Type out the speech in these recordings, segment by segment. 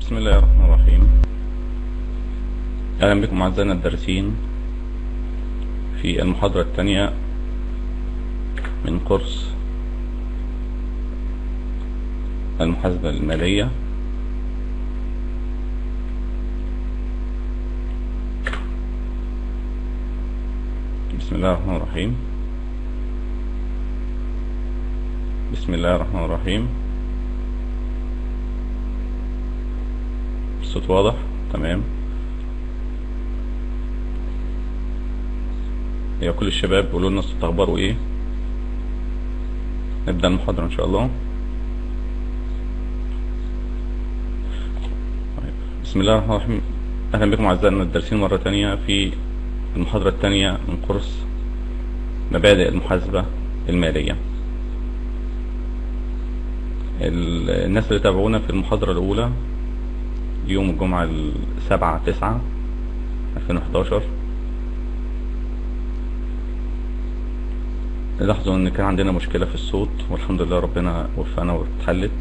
بسم الله الرحمن الرحيم. أهلا بكم أعزائنا الدارسين في المحاضرة الثانية من كورس المحاسبة المالية. بسم الله الرحمن الرحيم. بسم الله الرحمن الرحيم. الصوت واضح؟ تمام. يا كل الشباب قولوا لنا الصوت اخباره ايه. نبدأ المحاضرة ان شاء الله. طيب. بسم الله الرحمن الرحيم. اهلا بكم اعزائنا الدارسين مرة تانية في المحاضرة الثانية من كورس مبادئ المحاسبة المالية. الناس اللي تابعونا في المحاضرة الأولى يوم الجمعة 7/9/2011 لاحظوا ان كان عندنا مشكلة في الصوت، والحمد لله ربنا وفقنا واتحلت.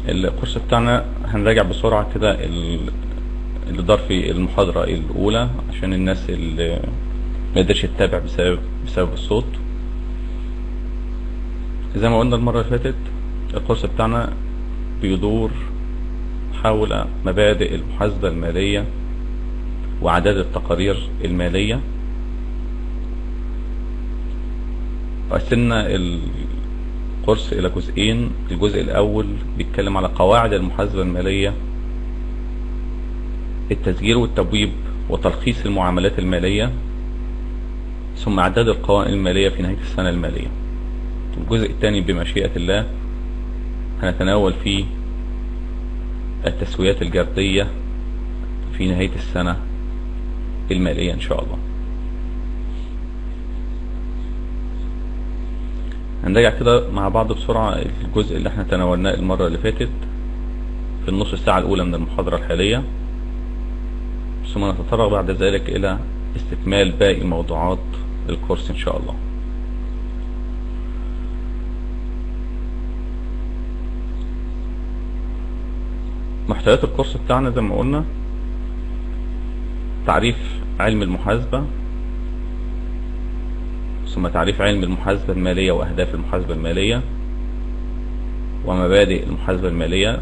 الكورس بتاعنا هنراجع بسرعة كده اللي دار في المحاضرة الأولى عشان الناس اللي ما قدرش تتابع بسبب الصوت. زي ما قلنا المرة اللي فاتت، الكورس بتاعنا بيدور حول مبادئ المحاسبة المالية وعدد التقارير المالية. قسمنا الكورس إلى جزئين. الجزء الأول بيتكلم على قواعد المحاسبة المالية، التسجيل والتبويب وتلخيص المعاملات المالية، ثم إعداد القوائم المالية في نهاية السنة المالية. الجزء الثاني بمشيئة الله هنتناول فيه التسويات الجردية في نهاية السنة المالية إن شاء الله. هنراجع كده مع بعض بسرعة الجزء اللي احنا تناولناه المرة اللي فاتت في النص الساعة الأولى من المحاضرة الحالية، ثم نتطرق بعد ذلك إلى استكمال باقي موضوعات الكورس إن شاء الله. محتويات الكورس بتاعنا زي ما قلنا: تعريف علم المحاسبة، ثم تعريف علم المحاسبة المالية وأهداف المحاسبة المالية ومبادئ المحاسبة المالية،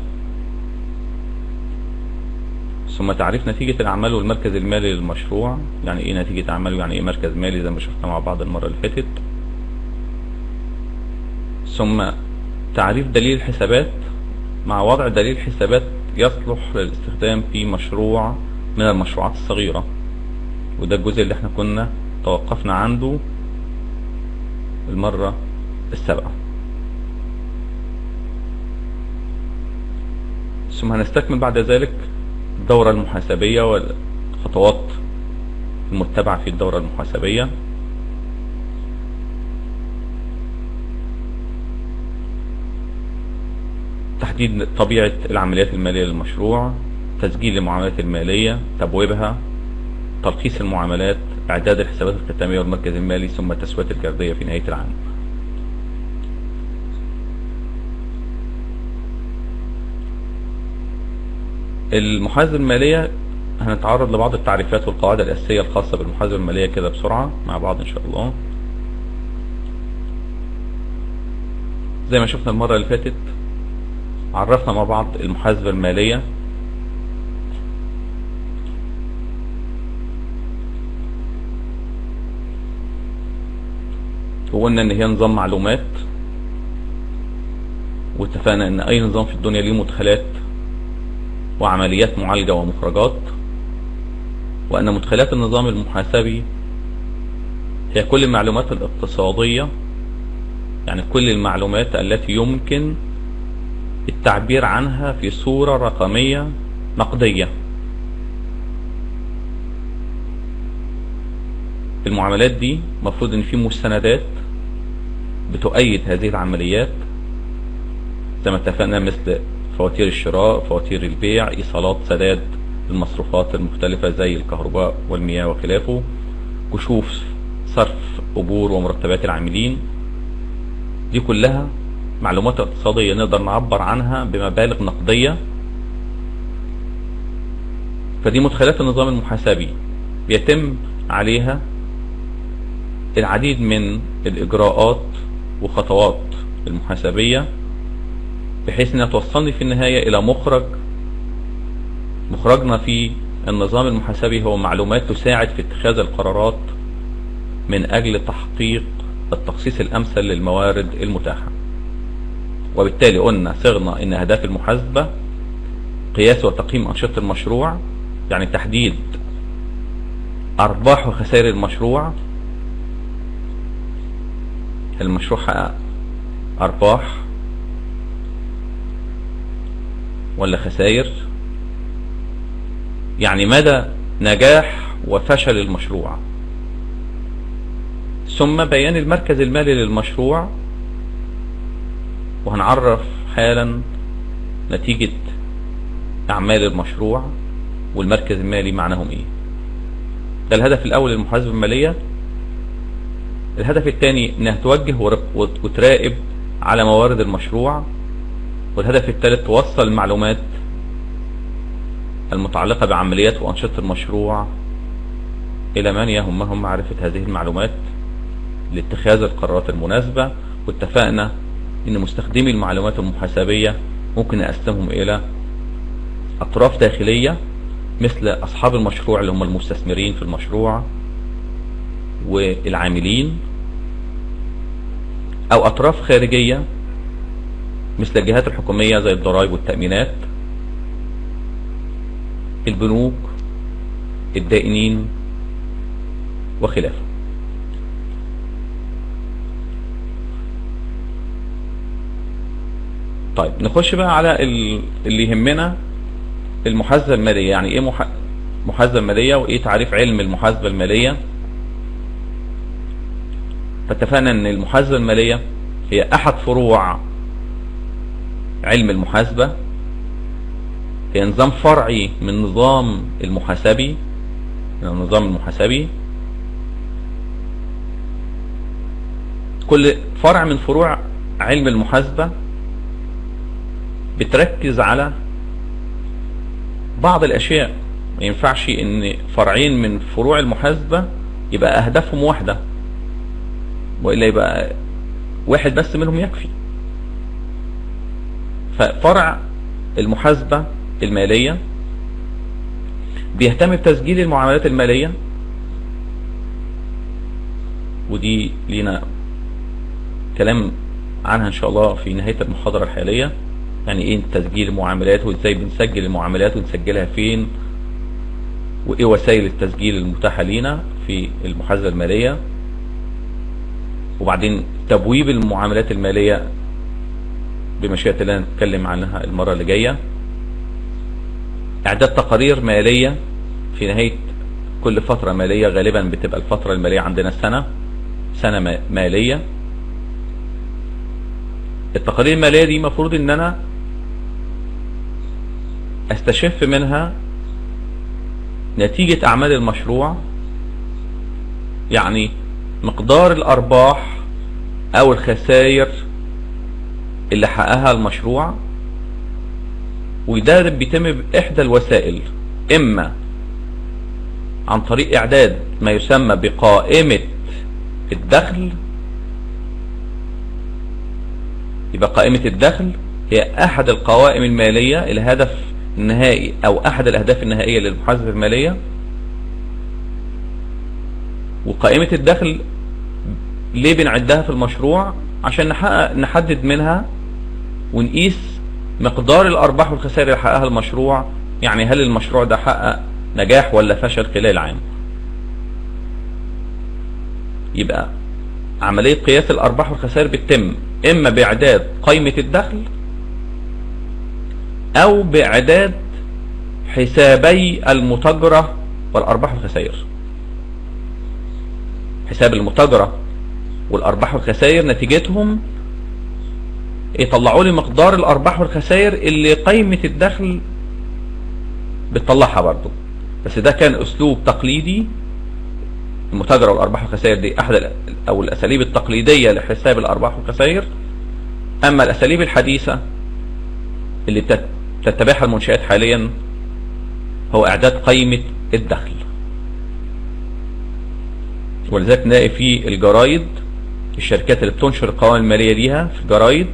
ثم تعريف نتيجة الأعمال والمركز المالي للمشروع. يعني إيه نتيجة أعمال ويعني إيه مركز مالي زي ما شفنا مع بعض المرة اللي فاتت. ثم تعريف دليل الحسابات مع وضع دليل حسابات يصلح للاستخدام في مشروع من المشروعات الصغيرة، وده الجزء اللي احنا كنا توقفنا عنده المرة السابقة. ثم هنستكمل بعد ذلك الدورة المحاسبية والخطوات المتبعة في الدورة المحاسبية، تحديد طبيعة العمليات المالية للمشروع، تسجيل المعاملات المالية، تبويبها، تلخيص المعاملات، إعداد الحسابات الختامية والمركز المالي، ثم التسويات الجردية في نهاية العام. المحاسبة المالية هنتعرض لبعض التعريفات والقواعد الأساسية الخاصة بالمحاسبة المالية كده بسرعة مع بعض إن شاء الله. زي ما شفنا المرة اللي فاتت عرفنا مع بعض المحاسبة المالية، وقلنا ان هي نظام معلومات، واتفقنا ان اي نظام في الدنيا ليه مدخلات وعمليات معالجة ومخرجات، وان مدخلات النظام المحاسبي هي كل المعلومات الاقتصادية، يعني كل المعلومات التي يمكن التعبير عنها في صورة رقمية نقدية. المعاملات دي مفروض ان في مستندات بتؤيد هذه العمليات زي ما اتفقنا، مثل فواتير الشراء، فواتير البيع، ايصالات سداد المصروفات المختلفة زي الكهرباء والمياه وخلافه، كشوف صرف اجور ومرتبات العاملين. دي كلها معلومات اقتصادية نقدر نعبر عنها بمبالغ نقدية. فدي مدخلات النظام المحاسبي بيتم عليها العديد من الإجراءات وخطوات المحاسبية، بحيث انها توصلني في النهاية الى مخرجنا في النظام المحاسبي هو معلومات تساعد في اتخاذ القرارات من اجل تحقيق التخصيص الامثل للموارد المتاحة. وبالتالي قلنا صغنا ان اهداف المحاسبة قياس وتقييم انشطة المشروع، يعني تحديد ارباح وخسائر المشروع. المشروع حقق ارباح ولا خسائر، يعني مدى نجاح وفشل المشروع. ثم بيان المركز المالي للمشروع، وهنعرف حالا نتيجة اعمال المشروع والمركز المالي معناهم ايه. ده الهدف الاول للمحاسبة المالية. الهدف الثاني انها توجه وتراقب على موارد المشروع. والهدف الثالث توصل المعلومات المتعلقة بعمليات وأنشطة المشروع إلى من يهمهم معرفة هذه المعلومات لاتخاذ القرارات المناسبة. واتفقنا إن مستخدمي المعلومات المحاسبية ممكن نقسمهم إلى أطراف داخلية مثل أصحاب المشروع اللي هم المستثمرين في المشروع والعاملين، أو أطراف خارجية مثل الجهات الحكومية زي الضرائب والتأمينات، البنوك، الدائنين وخلافه. طيب نخش بقى على اللي يهمنا، المحاسبة المالية. يعني ايه محاسبة مالية، وايه تعريف علم المحاسبة المالية؟ فاتفقنا ان المحاسبة المالية هي احد فروع علم المحاسبة، هي نظام فرعي من النظام المحاسبي. كل فرع من فروع علم المحاسبة بتركز على بعض الاشياء. ما ينفعش ان فرعين من فروع المحاسبة يبقى اهدافهم واحدة، وإلا يبقى واحد بس منهم يكفي. ففرع المحاسبة المالية بيهتم بتسجيل المعاملات المالية، ودي لينا كلام عنها ان شاء الله في نهاية المحاضرة الحالية. يعني ايه تسجيل المعاملات، وازاي بنسجل المعاملات ونسجلها فين، وايه وسائل التسجيل المتاحة لينا في المحاسبة المالية. وبعدين تبويب المعاملات المالية بمشيئة الله نتكلم عنها المرة اللي جاية. اعداد تقارير مالية في نهاية كل فترة مالية، غالبا بتبقى الفترة المالية عندنا سنة مالية. التقارير المالية دي مفروض ان انا استشف منها نتيجة اعمال المشروع، يعني مقدار الارباح او الخسائر اللي حققها المشروع. وده بيتم باحدى الوسائل، اما عن طريق اعداد ما يسمى بقائمة الدخل. يبقى قائمة الدخل هي احد القوائم المالية، الهدف النهائي او احد الاهداف النهائية للمحاسبة المالية. وقائمة الدخل ليه بنعدها في المشروع؟ عشان نحدد منها ونقيس مقدار الارباح والخسائر اللي حققها المشروع. يعني هل المشروع ده حقق نجاح ولا فشل خلال العام. يبقى عملية قياس الارباح والخسائر بتتم اما باعداد قائمة الدخل او باعداد حسابي المتاجرة والارباح والخسائر. حساب المتاجرة والارباح والخسائر نتيجتهم يطلعوا لي مقدار الارباح والخسائر اللي قائمة الدخل بتطلعها برضو. بس ده كان اسلوب تقليدي. المتاجرة والارباح والخسائر دي احد او الاساليب التقليدية لحساب الارباح والخسائر. اما الاساليب الحديثة اللي تتبعها المنشآت حاليا هو اعداد قائمة الدخل. ولذلك نلاقي في الجرايد الشركات اللي بتنشر القوائم المالية ليها في الجرايد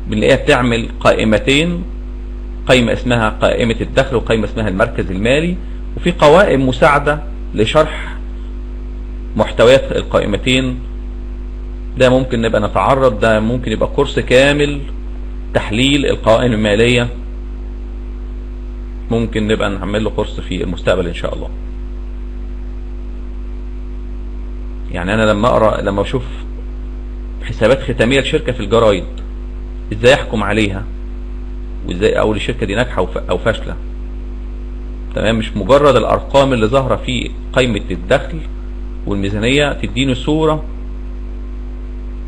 بنلاقيها بتعمل قائمتين، قائمة اسمها قائمة الدخل وقائمة اسمها المركز المالي، وفي قوائم مساعدة لشرح محتويات القائمتين. ده ممكن نبقى نتعرض، ده ممكن يبقى كورس كامل تحليل القوائم المالية، ممكن نبقى نعمل له كورس في المستقبل ان شاء الله. يعني انا لما اشوف حسابات ختامية لشركة في الجرايد ازاي احكم عليها وازاي اقول الشركة دي ناجحة او فاشلة. تمام، مش مجرد الارقام اللي ظاهرة في قائمة الدخل والميزانية تديني صورة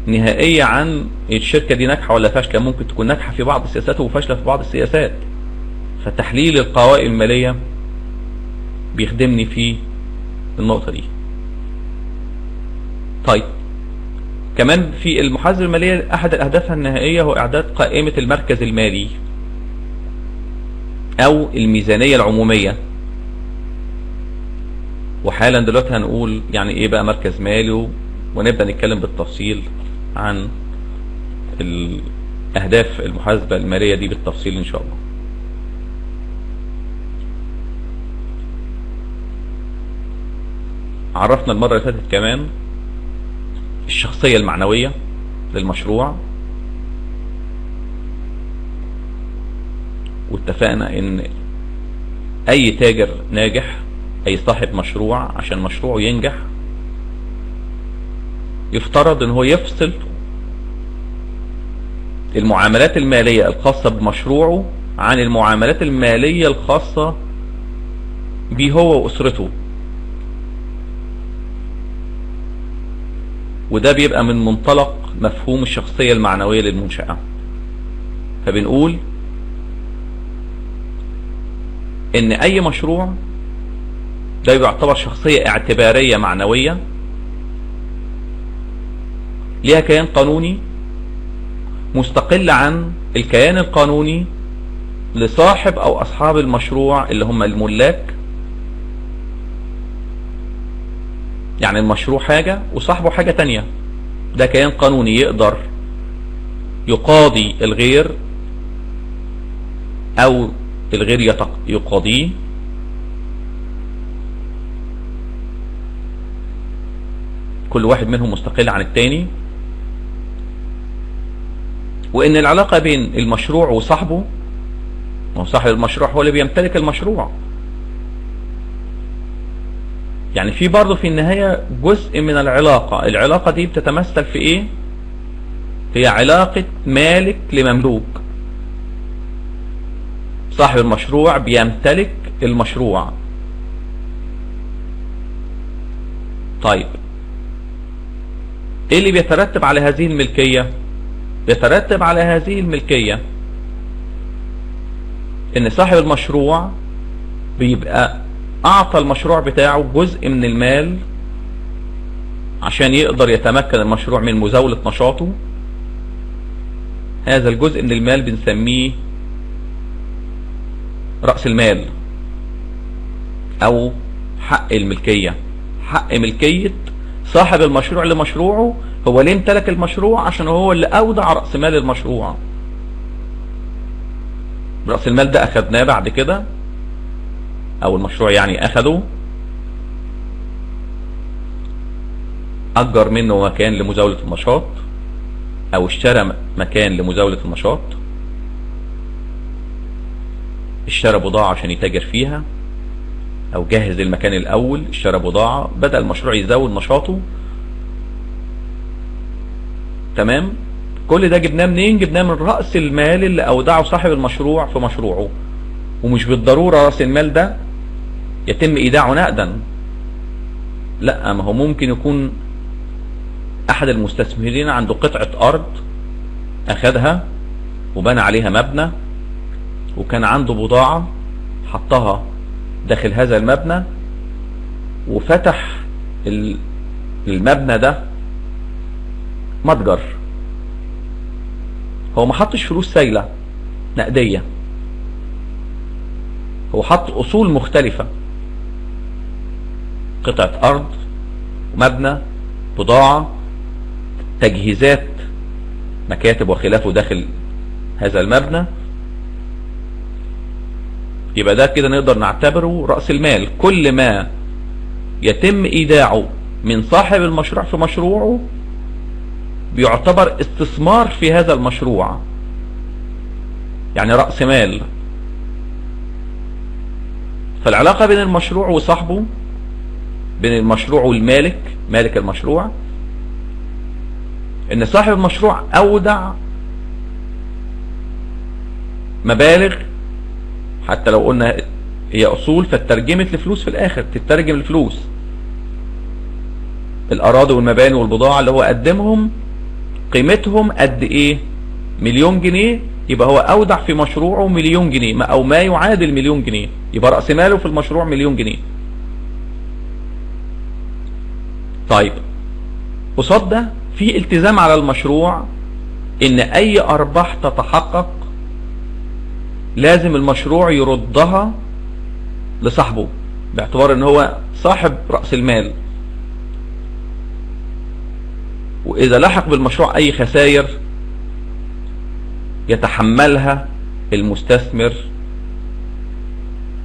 نهائية عن الشركة دي ناجحة ولا فاشلة. ممكن تكون ناجحة في بعض السياسات وفاشلة في بعض السياسات. فتحليل القوائم المالية بيخدمني في النقطة دي. طيب، كمان في المحاسبة المالية احد اهدافها النهائية هو اعداد قائمة المركز المالي او الميزانية العمومية. وحالا دلوقتي هنقول يعني ايه بقى مركز مالي، ونبدأ نتكلم بالتفصيل عن الاهداف المحاسبة المالية دي بالتفصيل ان شاء الله. عرفنا المرة اللي فاتت كمان الشخصية المعنوية للمشروع، واتفقنا ان اي تاجر ناجح، اي صاحب مشروع، عشان مشروعه ينجح يفترض ان هو يفصل المعاملات المالية الخاصة بمشروعه عن المعاملات المالية الخاصة بيه هو واسرته. وده بيبقى من منطلق مفهوم الشخصية المعنوية للمنشأة. فبنقول ان اي مشروع ده يعتبر شخصية اعتبارية معنوية ليها كيان قانوني مستقل عن الكيان القانوني لصاحب او اصحاب المشروع اللي هم الملاك. يعني المشروع حاجة وصاحبه حاجة تانية. ده كيان قانوني يقدر يقاضي الغير او الغير يقاضيه. كل واحد منهم مستقل عن التاني، وان العلاقة بين المشروع وصاحبه، وصاحب المشروع هو اللي بيمتلك المشروع. يعني في برضه في النهاية جزء من العلاقة دي بتتمثل في ايه؟ هي علاقة مالك لمملوك. صاحب المشروع بيمتلك المشروع. طيب، ايه اللي بيترتب على هذه الملكية؟ بيترتب على هذه الملكية ان صاحب المشروع بيبقى اعطى المشروع بتاعه جزء من المال عشان يقدر يتمكن المشروع من مزاولة نشاطه. هذا الجزء من المال بنسميه رأس المال او حق الملكية. حق ملكية صاحب المشروع لمشروعه. هو ليه امتلك المشروع؟ عشان هو اللي اودع رأس مال المشروع. رأس المال ده اخدناه بعد كده، او المشروع يعني اخده، اجر منه مكان لمزاولة النشاط او اشترى مكان لمزاولة النشاط، اشترى بضاعة عشان يتاجر فيها، او جهز المكان الاول، اشترى بضاعة، بدأ المشروع يزود نشاطه. تمام، كل ده جبناه منين؟ جبناه من رأس المال اللي اودعه صاحب المشروع في مشروعه. ومش بالضرورة رأس المال ده يتم ايداعه نقدا، لا، ما هو ممكن يكون احد المستثمرين عنده قطعة ارض اخدها وبنى عليها مبنى، وكان عنده بضاعة حطها داخل هذا المبنى، وفتح المبنى ده متجر هو ما حطش فلوس سايلة نقدية، هو حط اصول مختلفة، قطعة ارض، مبنى، بضاعة، تجهيزات، مكاتب وخلافه داخل هذا المبنى. يبقى ده كده نقدر نعتبره رأس المال. كل ما يتم ايداعه من صاحب المشروع في مشروعه بيعتبر استثمار في هذا المشروع، يعني رأس مال. فالعلاقة بين المشروع وصاحبه، بين المشروع والمالك، مالك المشروع، ان صاحب المشروع اودع مبالغ، حتى لو قلنا هي اصول فترجمت لفلوس في الاخر، تترجم لفلوس. الاراضي والمباني والبضاعة اللي هو قدمهم قيمتهم قد ايه؟ 1,000,000 جنيه، يبقى هو اودع في مشروعه 1,000,000 جنيه او ما يعادل 1,000,000 جنيه، يبقى رأس ماله في المشروع 1,000,000 جنيه. طيب قصاد ده في التزام على المشروع ان اي ارباح تتحقق لازم المشروع يردها لصاحبه، باعتبار ان هو صاحب رأس المال. واذا لحق بالمشروع اي خسائر يتحملها المستثمر،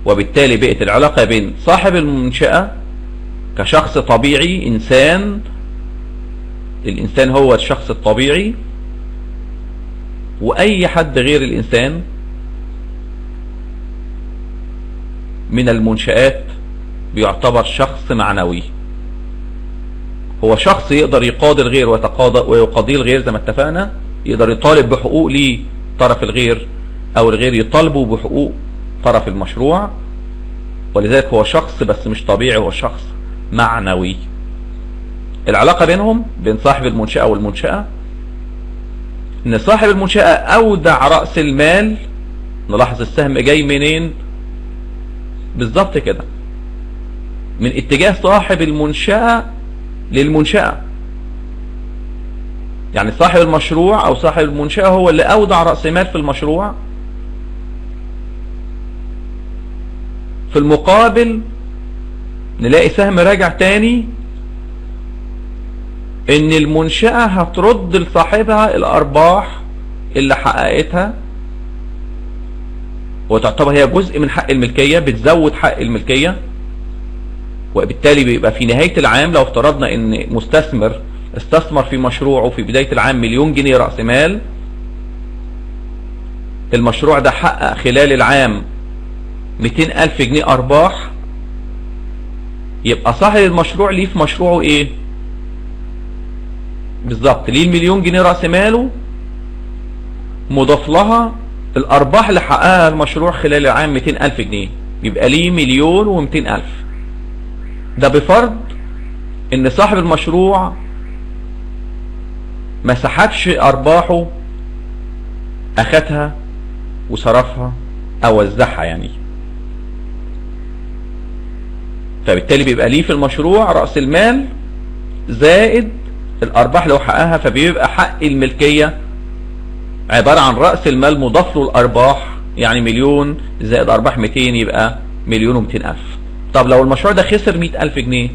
وبالتالي بقت العلاقة بين صاحب المنشأة كشخص طبيعي، انسان، الانسان هو الشخص الطبيعي، واي حد غير الانسان من المنشآت بيعتبر شخص معنوي. هو شخص يقدر يقاضي الغير ويقاضيه الغير زي ما اتفقنا، يقدر يطالب بحقوق ليه طرف الغير او الغير يطالبه بحقوق طرف المشروع، ولذلك هو شخص بس مش طبيعي، هو شخص معنوي. العلاقة بينهم بين صاحب المنشأة والمنشأة ان صاحب المنشأة اودع رأس المال. نلاحظ السهم جاي منين بالظبط كده، من اتجاه صاحب المنشأة للمنشأة، يعني صاحب المشروع او صاحب المنشأة هو اللي اودع رأس مال في المشروع. في المقابل نلاقي سهم راجع تاني ان المنشأة هترد لصاحبها الارباح اللي حققتها، وتعتبر هي جزء من حق الملكية، بتزود حق الملكية. وبالتالي بيبقى في نهاية العام لو افترضنا ان مستثمر استثمر في مشروعه في بداية العام 1,000,000 جنيه رأس مال، المشروع ده حقق خلال العام 200,000 جنيه ارباح، يبقى صاحب المشروع ليه في مشروعه ايه بالظبط؟ ليه 1,000,000 جنيه رأس ماله مضاف لها الارباح اللي حققها المشروع خلال العام 200,000 جنيه، يبقى ليه 1,200,000. ده بفرض ان صاحب المشروع ما سحبش ارباحه، اخدها وصرفها او وزعها يعني. فبالتالي بيبقى ليه في المشروع رأس المال زائد الارباح لو حققها، فبيبقى حق الملكية عبارة عن رأس المال مضاف له الارباح، يعني 1,000,000 زائد ارباح 200 يبقى 1,200,000. طب لو المشروع ده خسر 100,000 جنيه،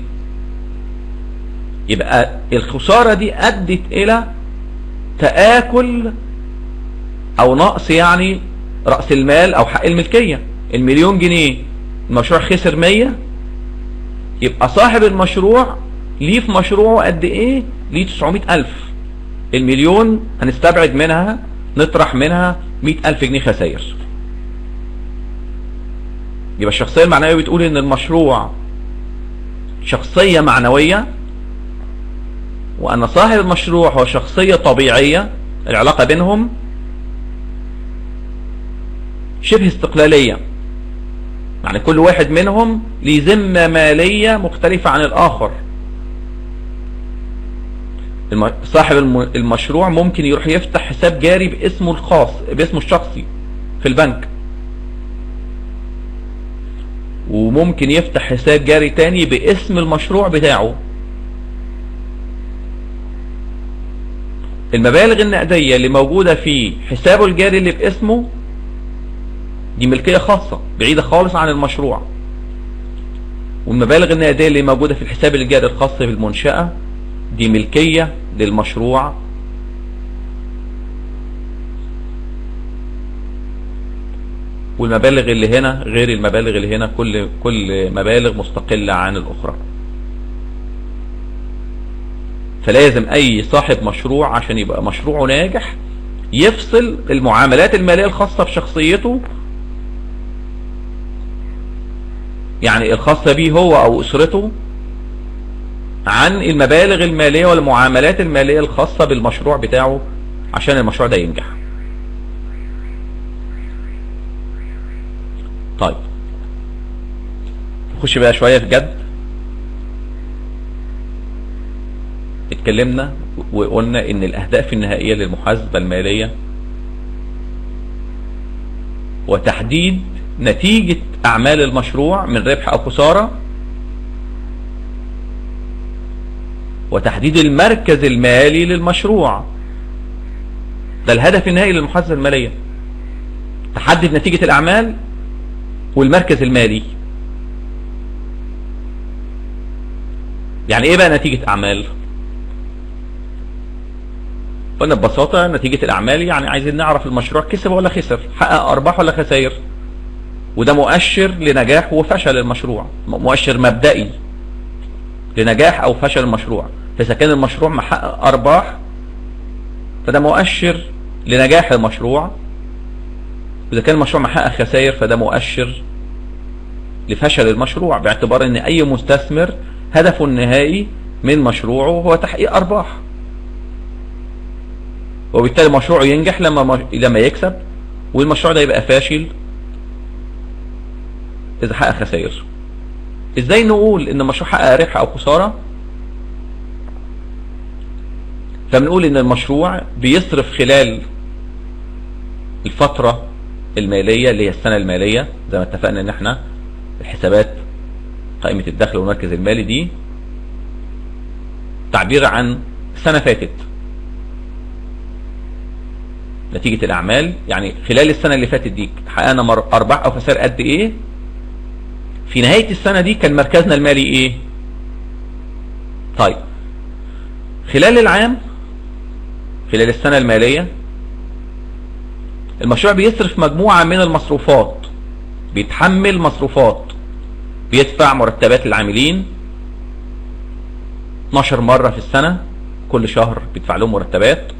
يبقى الخسارة دي ادت الى تآكل او نقص يعني رأس المال او حق الملكية. 1,000,000 جنيه المشروع خسر 100، يبقى صاحب المشروع ليه في مشروعه قد ايه؟ ليه 900,000. 1,000,000 هنستبعد منها، نطرح منها 100,000 جنيه خسائر. يبقى الشخصية المعنوية بتقول ان المشروع شخصية معنوية، وان صاحب المشروع هو شخصية طبيعية. العلاقة بينهم شبه استقلالية، يعني كل واحد منهم ليه ذمة مالية مختلفة عن الآخر. صاحب المشروع ممكن يروح يفتح حساب جاري باسمه الخاص، باسمه الشخصي في البنك، وممكن يفتح حساب جاري تاني باسم المشروع بتاعه. المبالغ النقدية اللي موجودة في حسابه الجاري اللي باسمه دي ملكية خاصة بعيدة خالص عن المشروع، والمبالغ النقدية اللي موجودة في الحساب الجاري الخاص بالمنشأة دي ملكية للمشروع. والمبالغ اللي هنا غير المبالغ اللي هنا، كل مبالغ مستقلة عن الأخرى. فلازم أي صاحب مشروع عشان يبقى مشروعه ناجح يفصل المعاملات المالية الخاصة بشخصيته، يعني الخاصة به هو أو أسرته، عن المبالغ المالية والمعاملات المالية الخاصة بالمشروع بتاعه عشان المشروع ده ينجح. طيب نخش بقى شوية في جد. اتكلمنا وقلنا ان الاهداف النهائية للمحاسبة المالية وتحديد نتيجة اعمال المشروع من ربح او خسارة، وتحديد المركز المالي للمشروع. ده الهدف النهائي للمحاسبة المالية، تحدد نتيجة الاعمال والمركز المالي. يعني ايه بقى نتيجة اعمال؟ قلنا ببساطة نتيجة الاعمال يعني عايزين نعرف المشروع كسب ولا خسر، حقق ارباح ولا خسائر، وده مؤشر لنجاح وفشل المشروع، مؤشر مبدئي لنجاح او فشل المشروع. فاذا كان المشروع محقق ارباح فده مؤشر لنجاح المشروع، واذا كان المشروع محقق خسائر فده مؤشر لفشل المشروع، باعتبار ان اي مستثمر هدفه النهائي من مشروعه هو تحقيق ارباح، وبالتالي مشروعه ينجح لما يكسب، والمشروع ده يبقى فاشل اذا حقق خسائر. ازاي نقول ان المشروع حقق ربح او خسارة؟ فبنقول ان المشروع بيصرف خلال الفترة المالية اللي هي السنة المالية، زي ما اتفقنا ان احنا الحسابات قائمة الدخل والمركز المالي دي تعبير عن سنة فاتت، نتيجة الاعمال يعني خلال السنة اللي فاتت دي حققنا ارباح او خسائر قد ايه، في نهاية السنة دي كان مركزنا المالي ايه. طيب خلال العام، خلال السنة المالية، المشروع بيصرف مجموعة من المصروفات، بيتحمل مصروفات، بيدفع مرتبات للعاملين 12 مرة في السنة، كل شهر بيدفع لهم مرتبات،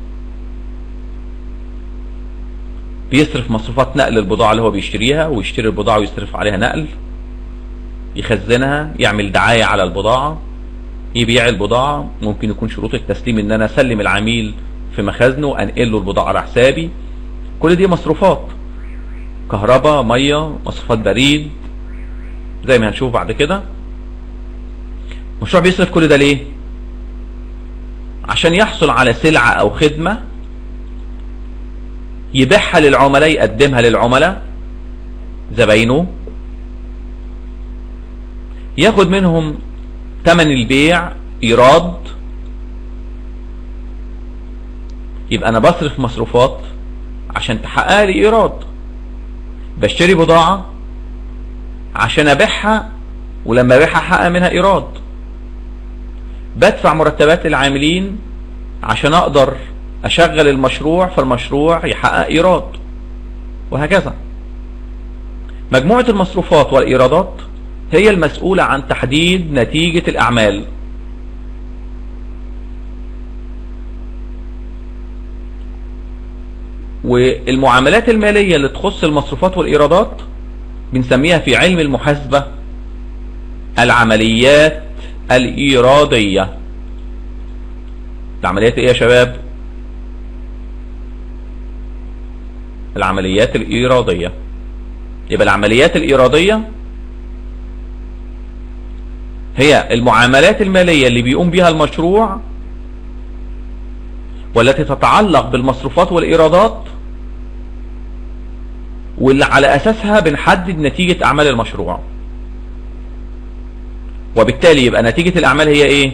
بيصرف مصروفات نقل البضاعة اللي هو بيشتريها، ويشتري البضاعة ويصرف عليها نقل، يخزنها، يعمل دعاية على البضاعة، يبيع البضاعة. ممكن يكون شروط التسليم ان انا اسلم العميل في مخازنه وانقل له البضاعة على حسابي. كل دي مصروفات، كهرباء، مية، مصروفات بريد، زي ما هنشوف بعد كده. المشروع بيصرف كل ده ليه؟ عشان يحصل على سلعة او خدمة يبيعها للعملاء، يقدمها للعملاء زباينه، ياخد منهم ثمن البيع ايراد. يبقى انا بصرف مصروفات عشان تحقق لي ايراد، بشتري بضاعة عشان ابيعها، ولما ابيعها احقق منها ايراد، بدفع مرتبات للعاملين عشان اقدر اشغل المشروع فالمشروع يحقق ايراد، وهكذا. مجموعة المصروفات والايرادات هي المسؤولة عن تحديد نتيجة الاعمال. والمعاملات المالية اللي تخص المصروفات والايرادات بنسميها في علم المحاسبة العمليات الايرادية. العمليات ايه يا شباب؟ العمليات الايرادية. يبقى العمليات الايرادية هي المعاملات المالية اللي بيقوم بها المشروع والتي تتعلق بالمصروفات والايرادات، واللي على اساسها بنحدد نتيجة اعمال المشروع. وبالتالي يبقى نتيجة الاعمال هي ايه؟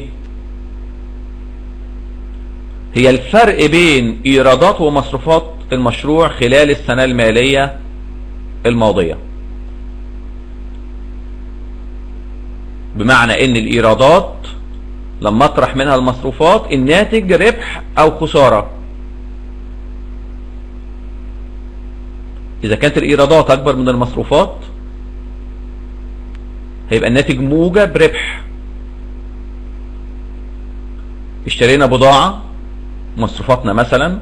هي الفرق بين ايرادات ومصروفات المشروع خلال السنة المالية الماضية. بمعنى ان الايرادات لما اطرح منها المصروفات الناتج ربح او خسارة. اذا كانت الايرادات اكبر من المصروفات هيبقى الناتج موجب ربح. اشترينا بضاعة، مصروفاتنا مثلا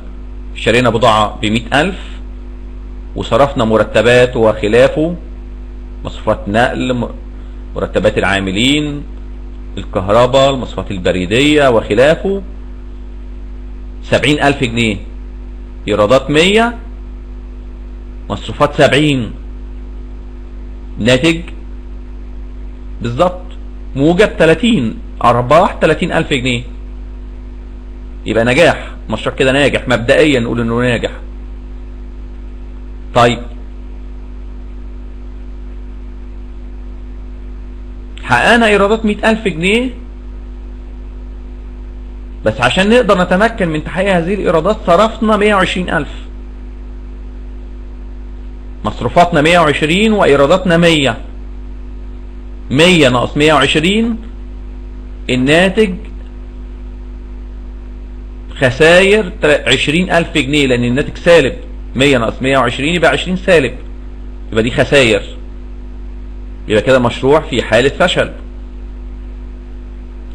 اشترينا بضاعة ب100,000 وصرفنا مرتبات وخلافه، مصروفات نقل، مرتبات العاملين، الكهرباء، المصروفات البريدية وخلافه، 70,000 جنيه. ايرادات 100، مصروفات 70، ناتج بالظبط موجب 30، ارباح 30,000 جنيه. يبقى نجاح، مشروع كده ناجح مبدئيا، نقول انه ناجح. طيب حققنا ايرادات 100,000 جنيه، بس عشان نقدر نتمكن من تحقيق هذه الايرادات صرفنا 120,000. مصروفاتنا 120 وايراداتنا 100. 100 ناقص 120 الناتج خسائر 20,000 جنيه، لان الناتج سالب. 100 ناقص 120 يبقى 20 سالب، يبقى دي خسائر. يبقى كده مشروع في حالة فشل.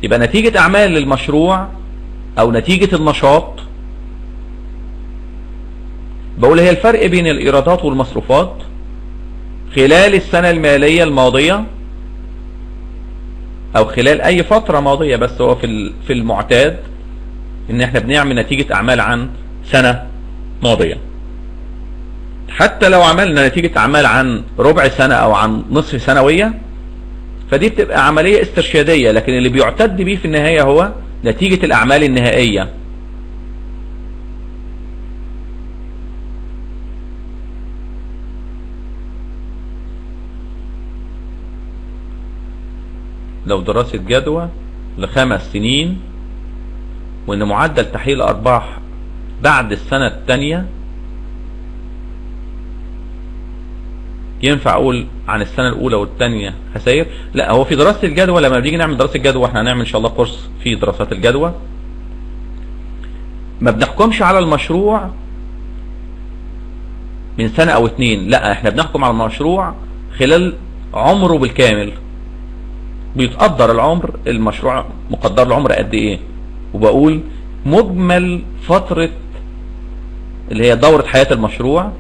يبقى نتيجة اعمال المشروع او نتيجة النشاط، بقول هي الفرق بين الايرادات والمصروفات خلال السنة المالية الماضية او خلال اي فترة ماضية، بس هو في المعتاد ان احنا بنعمل نتيجة اعمال عن سنة ماضية. حتى لو عملنا نتيجة اعمال عن ربع سنة او عن نصف سنوية فدي بتبقى عملية استرشادية، لكن اللي بيعتد بيه في النهاية هو نتيجة الاعمال النهائية. لو دراسة جدوى ل5 سنين وان معدل تحقيق الارباح بعد السنة الثانية، ينفع اقول عن السنة الاولى والثانية خسائر؟ لا، هو في دراسة الجدوى لما بنيجي نعمل دراسة الجدوى، احنا هنعمل ان شاء الله كورس في دراسات الجدوى، ما بنحكمش على المشروع من سنة او 2، لا احنا بنحكم على المشروع خلال عمره بالكامل. بيتقدر العمر، المشروع مقدر العمر قد ايه، وبقول مجمل فترة اللي هي دورة حياة المشروع.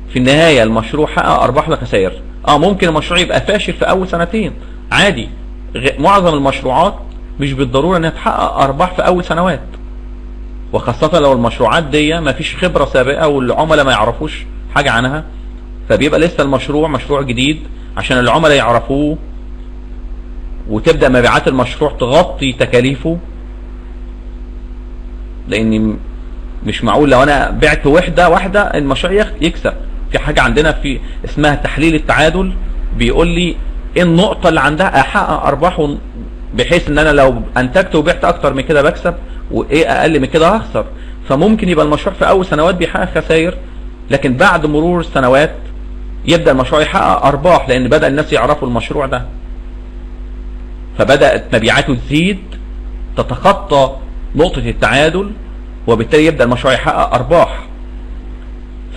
في النهاية المشروع حقق ارباح ولا خسائر؟ ممكن المشروع يبقى فاشل في اول سنتين عادي. معظم المشروعات مش بالضرورة انها تحقق ارباح في اول سنوات، وخاصة لو المشروعات دي ما فيش خبرة سابقة والعملاء ما يعرفوش حاجة عنها، فبيبقى لسه المشروع مشروع جديد عشان العملاء يعرفوه وتبدأ مبيعات المشروع تغطي تكاليفه. لان مش معقول لو انا بعت واحدة المشروع يكسب. في حاجة عندنا في اسمها تحليل التعادل، بيقول لي ايه النقطة اللي عندها احقق ارباح بحيث ان انا لو انتجت وبعت اكتر من كده بكسب، وايه اقل من كده هخسر. فممكن يبقى المشروع في اول سنوات بيحقق خسائر، لكن بعد مرور السنوات يبدأ المشروع يحقق ارباح، لان بدأ الناس يعرفوا المشروع ده، فبدأت مبيعاته تزيد تتخطى نقطة التعادل، وبالتالي يبدأ المشروع يحقق ارباح.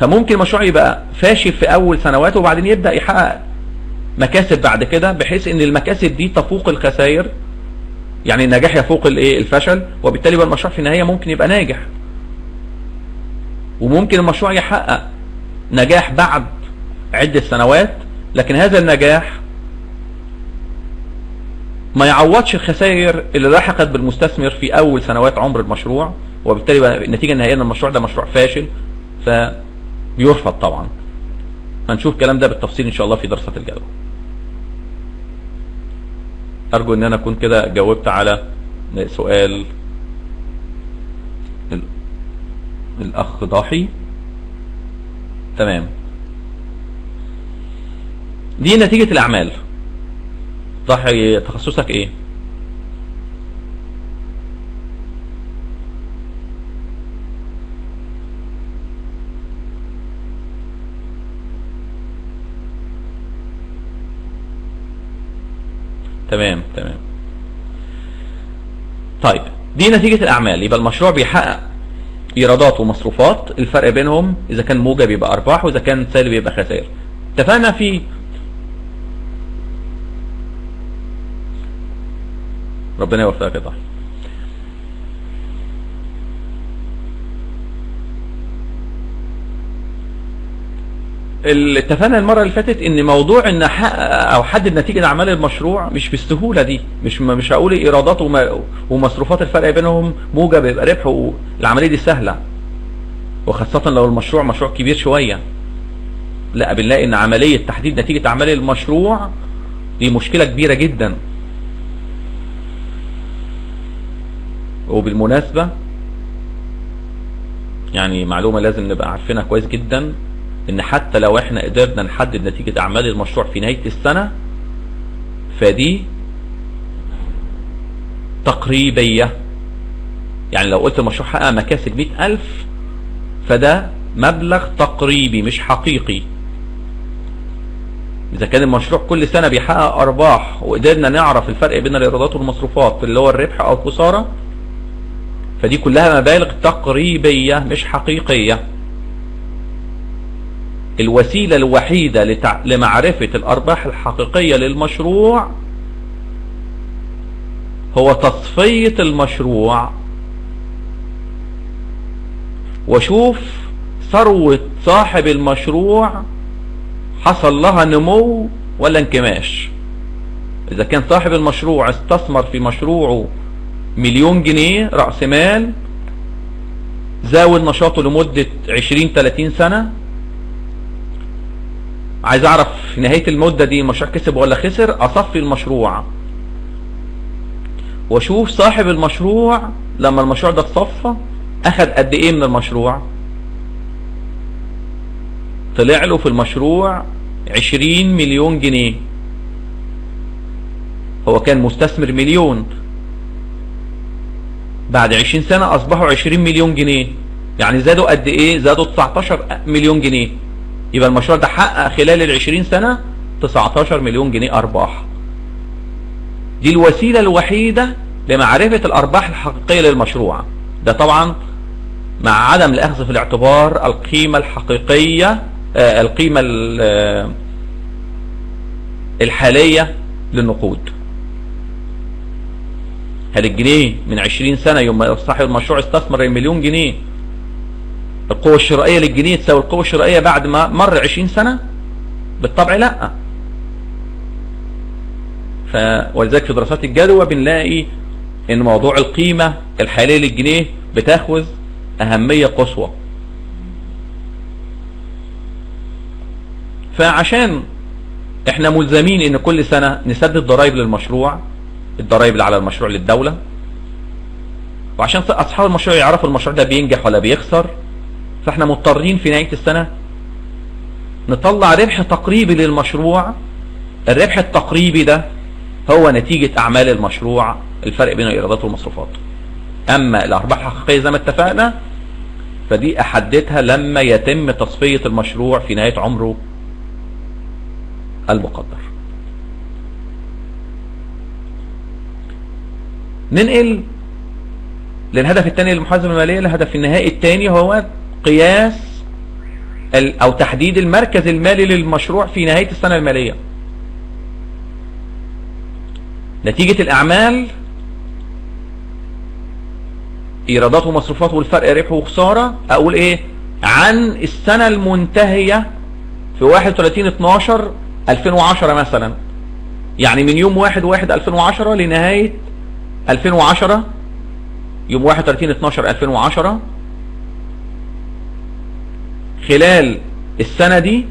فممكن المشروع يبقى فاشل في اول سنوات وبعدين يبدأ يحقق مكاسب بعد كده، بحيث ان المكاسب دي تفوق الخسائر، يعني النجاح يفوق الفشل، وبالتالي يبقى المشروع في النهاية ممكن يبقى ناجح. وممكن المشروع يحقق نجاح بعد عدة سنوات، لكن هذا النجاح ما يعوضش الخسائر اللي لحقت بالمستثمر في اول سنوات عمر المشروع، وبالتالي بقى النتيجة النهائية ان المشروع ده مشروع فاشل فبيرفض طبعا. هنشوف الكلام ده بالتفصيل ان شاء الله في دراسات الجدوى. ارجو ان انا اكون كده جاوبت على سؤال الاخ ضاحي. تمام، دي نتيجة الاعمال. ضاحي تخصصك ايه؟ تمام. طيب دي نتيجة الاعمال. يبقى المشروع بيحقق ايرادات ومصروفات، الفرق بينهم اذا كان موجب يبقى ارباح واذا كان سالب يبقى خسائر. اتفقنا في ربنا يوفقك يا طاهر. اتفقنا المره اللي فاتت ان موضوع ان احقق او احدد نتيجه اعمال المشروع مش بالسهوله دي. مش هقول ايرادات ومصروفات الفرق بينهم موجب يبقى ربح، العمليه دي سهله، وخاصه لو المشروع مشروع كبير شويه. لا، بنلاقي ان عمليه تحديد نتيجه اعمال المشروع دي مشكله كبيره جدا. وبالمناسبه يعني معلومه لازم نبقى عارفينها كويس جدا، ان حتى لو احنا قدرنا نحدد نتيجة اعمال المشروع في نهاية السنة فدي تقريبية. يعني لو قلت المشروع حقق مكاسب 100,000 فده مبلغ تقريبي مش حقيقي. اذا كان المشروع كل سنة بيحقق ارباح وقدرنا نعرف الفرق بين الايرادات والمصروفات اللي هو الربح او الخسارة، فدي كلها مبالغ تقريبية مش حقيقية. الوسيلة الوحيدة لمعرفة الأرباح الحقيقية للمشروع هو تصفية المشروع، وشوف ثروة صاحب المشروع حصل لها نمو ولا انكماش. إذا كان صاحب المشروع استثمر في مشروعه 1,000,000 جنيه رأس مال، زاول نشاطه لمدة 20-30 سنة، عايز اعرف في نهاية المدة دي المشروع كسب ولا خسر، اصفي المشروع واشوف صاحب المشروع لما المشروع ده اتصفى اخد قد ايه من المشروع. طلع له في المشروع 20,000,000 جنيه، هو كان مستثمر 1,000,000، بعد 20 سنة اصبحوا 20,000,000 جنيه، يعني زادوا قد ايه؟ زادوا 19,000,000 جنيه. يبقى المشروع ده حقق خلال 20 سنة 19,000,000 جنيه ارباح. دي الوسيلة الوحيدة لمعرفة الارباح الحقيقية للمشروع. ده طبعا مع عدم الاخذ في الاعتبار القيمة الحقيقية، القيمة الحالية للنقود. هل الجنيه من 20 سنة يوم صاحب المشروع استثمر 1,000,000 جنيه القوة الشرائية للجنيه تساوي القوة الشرائية بعد ما مر 20 سنة؟ بالطبع لا. ولذلك في دراسات الجدوى بنلاقي ان موضوع القيمة الحالية للجنيه بتاخذ اهمية قصوى. فعشان احنا ملزمين ان كل سنة نسدد ضرائب للمشروع، الضرائب اللي على المشروع للدولة، وعشان اصحاب المشروع يعرفوا المشروع ده بينجح ولا بيخسر، فاحنا مضطرين في نهاية السنة نطلع ربح تقريبي للمشروع. الربح التقريبي ده هو نتيجة اعمال المشروع، الفرق بين الايرادات والمصروفات. اما الارباح الحقيقية زي ما اتفقنا فدي احددها لما يتم تصفية المشروع في نهاية عمره المقدر. ننقل للهدف الثاني للمحاسبة المالية. الهدف النهائي الثاني هو قياس او تحديد المركز المالي للمشروع في نهاية السنة المالية. نتيجة الاعمال، ايرادات ومصروفات والفرق ربح وخسارة، اقول ايه عن السنة المنتهية في 31/12/2010 مثلا، يعني من يوم 1/1/2010 لنهاية 2010 يوم 31/12/2010. خلال السنة دي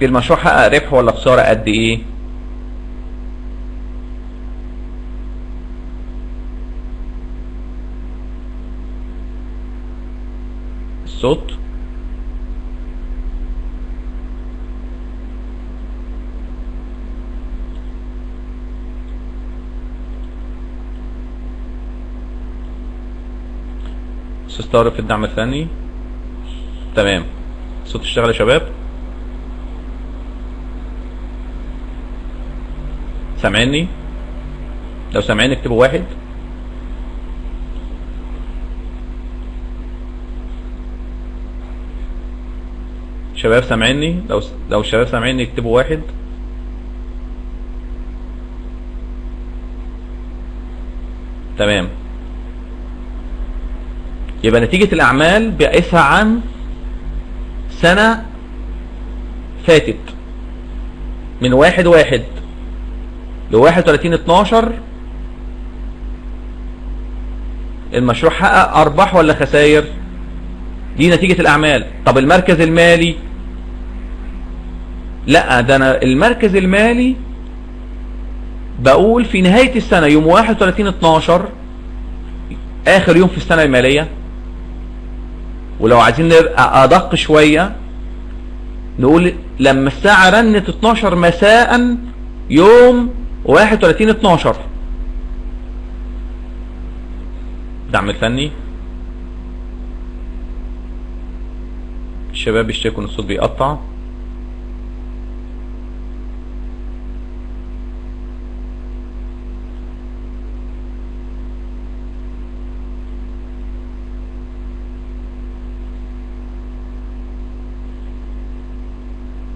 المشروع حقق ربح ولا خسارة قد ايه؟ الصوت استستعرض في الدعم الفني. تمام، الصوت اشتغل يا شباب. سامعيني؟ لو سامعيني اكتبوا 1. شباب سامعيني؟ لو الشباب سامعيني اكتبوا 1. تمام. يبقى نتيجة الأعمال بقيسها عن سنة فاتت من 1/1 ل31/12. المشروع حقق أرباح ولا خسائر؟ دي نتيجة الأعمال. طب المركز المالي؟ لا، ده أنا المركز المالي بقول في نهاية السنة يوم 31/12 آخر يوم في السنة المالية. ولو عايزين نبقى أدق شوية نقول لما الساعة رنت 12 مساء يوم 31/12. دعم الفني. الشباب بيشتكوا ان الصوت بيقطع.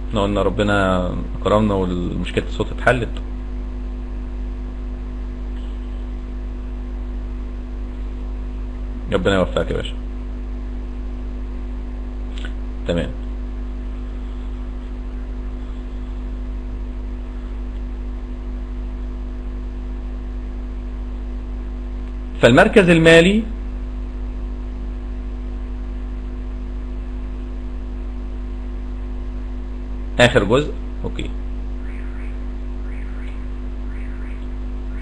احنا قلنا ربنا كرمنا والمشكلة الصوت اتحلت. ربنا يوفقك يا باشا. تمام. فالمركز المالي اخر جزء. اوكي،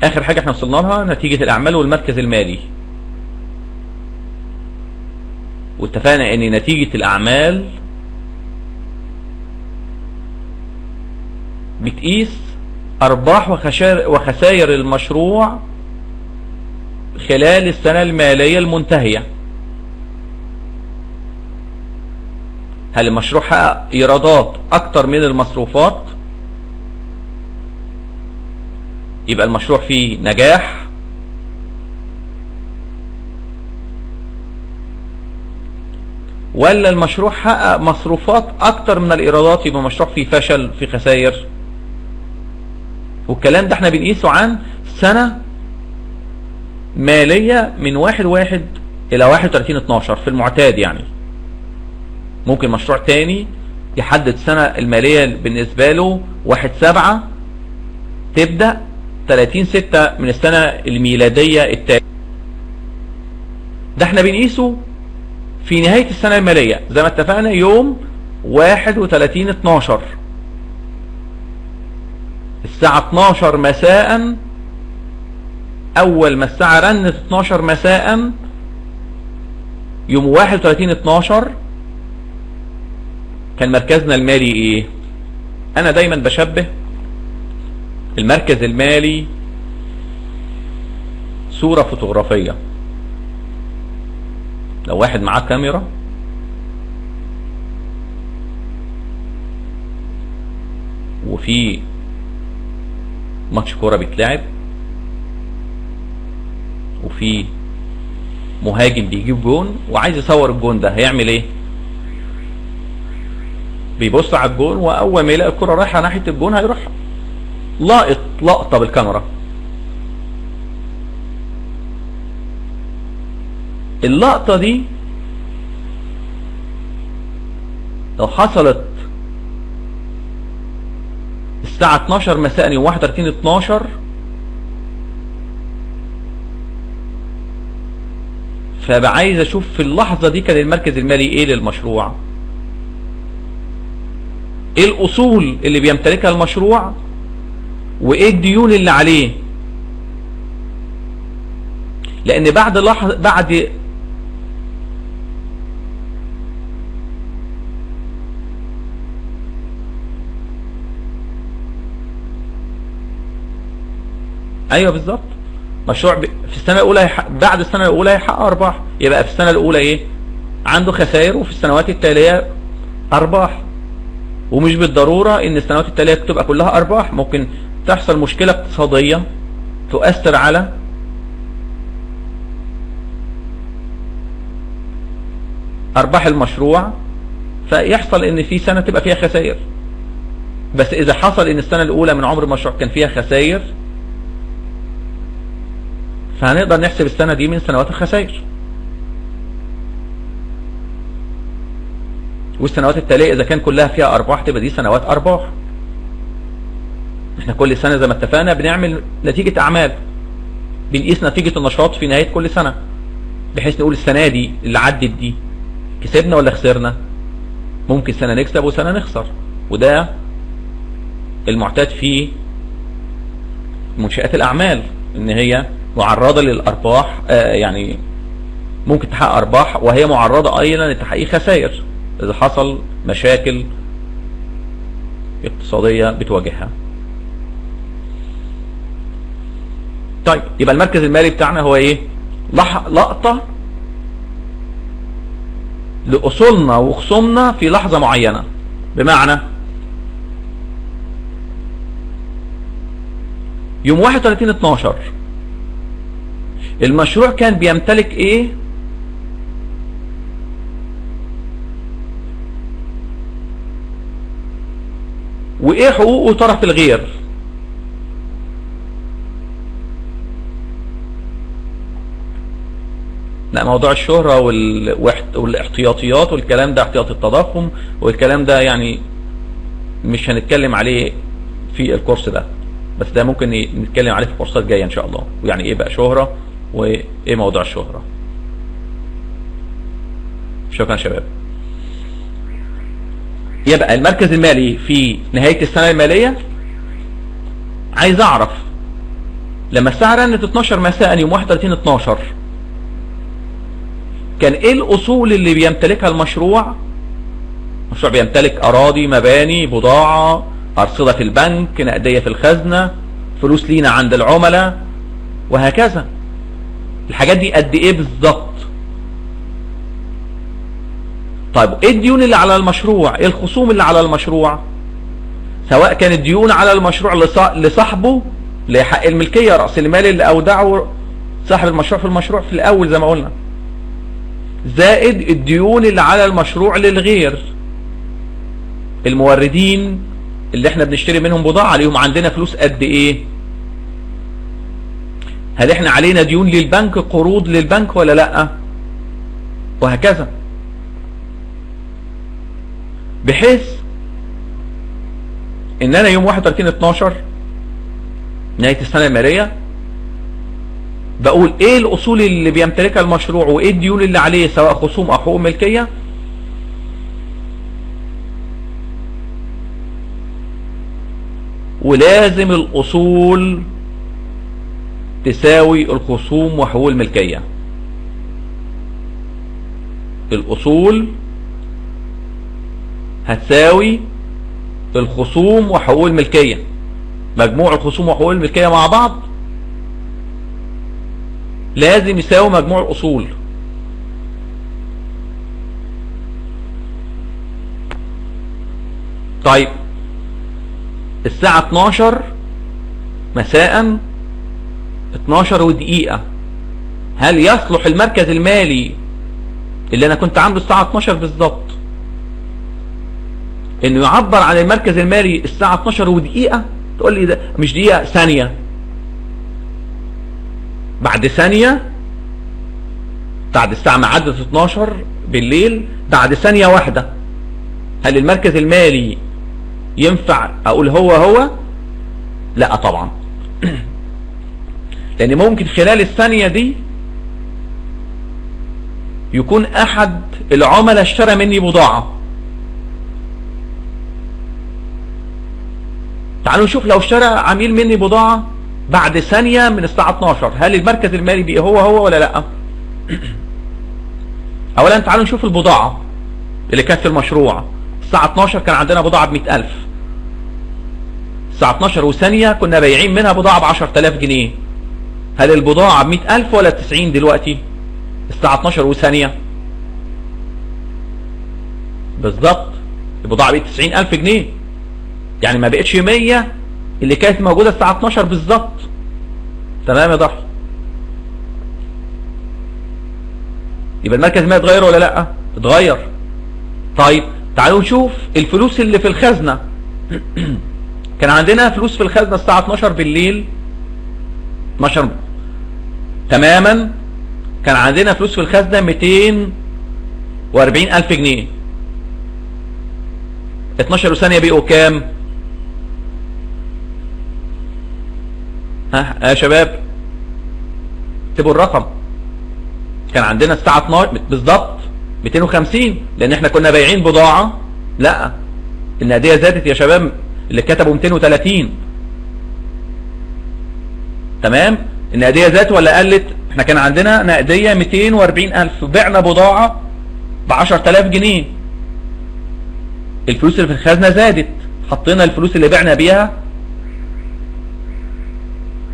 اخر حاجة احنا وصلنا لها نتيجة الاعمال والمركز المالي. واتفقنا ان نتيجة الاعمال بتقيس ارباح وخسائر المشروع خلال السنة المالية المنتهية. هل المشروع حقق ايرادات اكتر من المصروفات؟ يبقى المشروع فيه نجاح. ولا المشروع حقق مصروفات اكتر من الايرادات يبقى المشروع فيه فشل، فيه خسائر. والكلام ده احنا بنقيسه عن سنة مالية من 1/1 الى 31/12 في المعتاد. يعني ممكن مشروع تاني يحدد سنة المالية بالنسبة له 1/7 تبدأ 30/6 من السنة الميلادية التالية. ده احنا بنقيسه في نهاية السنة المالية زي ما اتفقنا يوم 31/12 الساعة 12 مساء. اول ما الساعة رنت 12 مساء يوم 31/12 كان مركزنا المالي ايه؟ انا دايما بشبه المركز المالي صورة فوتوغرافية. لو واحد معاه كاميرا وفي ماتش كورة بيتلعب وفي مهاجم بيجيب جون وعايز يصور الجون ده، هيعمل ايه؟ بيبص على الجون، واول ما يلاقي الكرة رايحة ناحية الجون هيروح لاقط لقطة بالكاميرا. اللقطة دي لو حصلت الساعة 12 مساء يوم 31/12 فبقى عايز اشوف في اللحظة دي كان المركز المالي ايه للمشروع، ايه الاصول اللي بيمتلكها المشروع، وايه الديون اللي عليه. لان بعد ايوه بالظبط. مشروع في السنه الاولى بعد السنه الاولى هيحقق ارباح، يبقى في السنه الاولى ايه؟ عنده خسائر، وفي السنوات التاليه ارباح. ومش بالضروره ان السنوات التاليه تبقى كلها ارباح، ممكن تحصل مشكلة اقتصادية تؤثر على ارباح المشروع، فيحصل ان في سنة تبقى فيها خسائر. بس اذا حصل ان السنة الاولى من عمر المشروع كان فيها خسائر، فهنقدر نحسب السنة دي من سنوات الخسائر. والسنوات التالية اذا كان كلها فيها ارباح تبقى دي سنوات ارباح. احنا كل سنة زي ما اتفقنا بنعمل نتيجة اعمال، بنقيس نتيجة النشاط في نهاية كل سنة، بحيث نقول السنة دي اللي عدت دي كسبنا ولا خسرنا. ممكن سنة نكسب وسنة نخسر، وده المعتاد في منشآت الاعمال، ان هي معرضة للارباح، يعني ممكن تحقق ارباح وهي معرضة ايضا لتحقيق خسائر اذا حصل مشاكل اقتصادية بتواجهها. طيب يبقى المركز المالي بتاعنا هو ايه؟ لقطة لأصولنا وخصومنا في لحظة معينة. بمعنى يوم 31/12 المشروع كان بيمتلك ايه؟ وايه حقوقه طرف الغير. لا، موضوع الشهرة والاحتياطيات والكلام ده، احتياط التضخم والكلام ده، يعني مش هنتكلم عليه في الكورس ده، بس ده ممكن نتكلم عليه في كورسات جاية ان شاء الله. ويعني ايه بقى شهرة، وايه موضوع الشهرة. شكرا شباب. يبقى المركز المالي في نهاية السنة المالية، عايز اعرف لما الساعة رنت 12 مساء يوم 31/12 كان ايه الاصول اللي بيمتلكها المشروع. المشروع بيمتلك اراضي، مباني، بضاعة، ارصدة في البنك، نقدية في الخزنة، فلوس لينا عند العملاء، وهكذا. الحاجات دي قد ايه بالظبط؟ طيب ايه الديون اللي على المشروع؟ ايه الخصوم اللي على المشروع؟ سواء كانت ديون على المشروع لصاحبه لحق الملكية، رأس المال اللي اودعه صاحب المشروع في المشروع في الاول زي ما قلنا، زائد الديون اللي على المشروع للغير، الموردين اللي احنا بنشتري منهم بضاعة عليهم عندنا فلوس قد ايه؟ هل احنا علينا ديون للبنك، قروض للبنك ولا لا؟ وهكذا. بحيث ان انا يوم 31/12 نهاية السنة المالية بقول ايه الاصول اللي بيمتلكها المشروع وايه الديون اللي عليه سواء خصوم او حقوق ملكية، ولازم الاصول تساوي الخصوم وحقوق الملكية. الاصول هتساوي الخصوم وحقوق الملكية، مجموع الخصوم وحقوق الملكية مع بعض لازم يساوي مجموع الاصول. طيب الساعة 12 مساء 12 ودقيقة، هل يصلح المركز المالي اللي انا كنت عامله الساعة 12 بالظبط انه يعبر عن المركز المالي الساعة 12 ودقيقة؟ تقول لي ده مش دقيقة، ثانية. بعد ثانية، بعد الساعة ما عدت 12 بالليل، بعد ثانية واحدة، هل المركز المالي ينفع اقول هو؟ لا طبعا. لان ممكن خلال الثانية دي يكون احد العملاء اشترى مني بضاعة. تعالوا نشوف لو اشترى عميل مني بضاعة بعد ثانية من الساعة 12، هل المركز المالي بقى هو ولا لا؟ اولا تعالوا نشوف البضاعة اللي كانت في المشروع. الساعة 12 كان عندنا بضاعة ب100,000. الساعة 12 وثانية كنا بايعين منها بضاعة ب10,000 جنيه. هل البضاعة ب100,000 ولا 90 دلوقتي؟ الساعة 12 وثانية بالظبط البضاعة بقت 90,000 جنيه، يعني ما بقتش 100 اللي كانت موجودة الساعة 12 بالظبط. تمام يا ضحي؟ يبقى المركز المالي اتغير ولا لا؟ اتغير. طيب تعالوا نشوف الفلوس اللي في الخزنة. كان عندنا فلوس في الخزنة الساعة 12 بالليل 12 تماما، كان عندنا فلوس في الخزنة 240,000 جنيه. 12 ثانية بقوا كام؟ ها يا شباب اكتبوا الرقم. كان عندنا الساعة 12 بالظبط 250، لان احنا كنا بايعين بضاعة. لا، النقدية زادت يا شباب، اللي كتبوا 230. تمام؟ النقدية زادت ولا قلت؟ احنا كان عندنا نقدية 240,000، بعنا بضاعة ب 10,000 جنيه. الفلوس اللي في الخزنة زادت، حطينا الفلوس اللي بعنا بيها.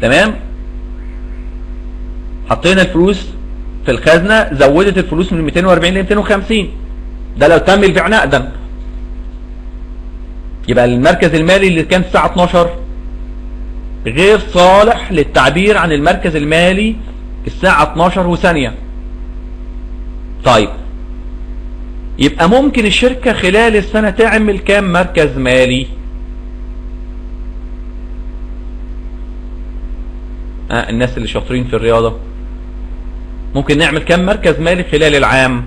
تمام؟ حطينا الفلوس في الخزنة، زودت الفلوس من 240 ل 250. ده لو تم البيع نقدا. يبقى المركز المالي اللي كان الساعة 12 غير صالح للتعبير عن المركز المالي الساعة 12 وثانية. طيب يبقى ممكن الشركة خلال السنة تعمل كام مركز مالي؟ الناس اللي شاطرين في الرياضة، ممكن نعمل كام مركز مالي خلال العام؟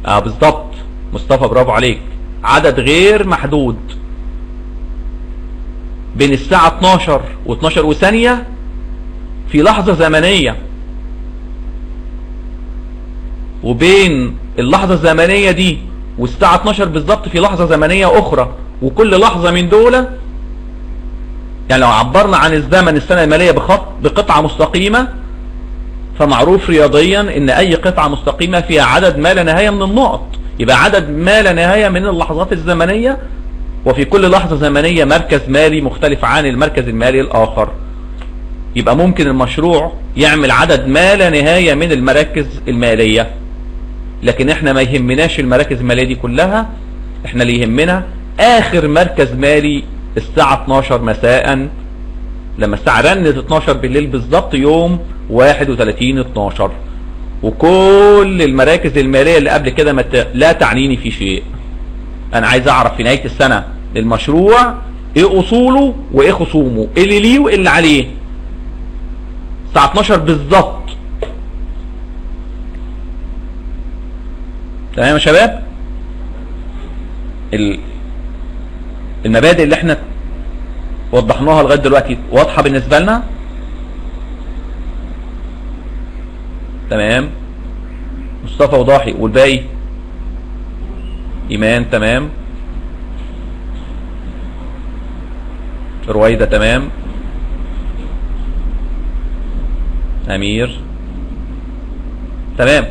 بالظبط مصطفى، برافو عليك. عدد غير محدود. بين الساعة 12 و12 وثانية في لحظة زمنية، وبين اللحظة الزمنية دي والساعة 12 بالظبط في لحظة زمنية أخرى، وكل لحظة من دول يعني لو عبرنا عن الزمن السنة المالية بقطعة مستقيمة، فمعروف رياضيا ان اي قطعة مستقيمة فيها عدد ما لا نهاية من النقط، يبقى عدد ما لا نهاية من اللحظات الزمنية، وفي كل لحظة زمنية مركز مالي مختلف عن المركز المالي الآخر. يبقى ممكن المشروع يعمل عدد ما لا نهاية من المراكز المالية، لكن احنا ما يهمناش المراكز المالية دي كلها، احنا اللي يهمنا آخر مركز مالي الساعة 12 مساء، لما الساعة رنت 12 بالليل بالظبط يوم 31/12. وكل المراكز المالية اللي قبل كده لا تعنيني في شيء. انا عايز اعرف في نهاية السنة المشروع ايه اصوله وايه خصومه، ايه اللي ليه وايه اللي عليه. الساعة 12 بالظبط. تمام يا شباب؟ المبادئ اللي احنا وضحناها لغاية دلوقتي واضحة بالنسبة لنا؟ تمام. مصطفى وضاحي والباقي ايمان تمام، رويدة تمام، امير تمام.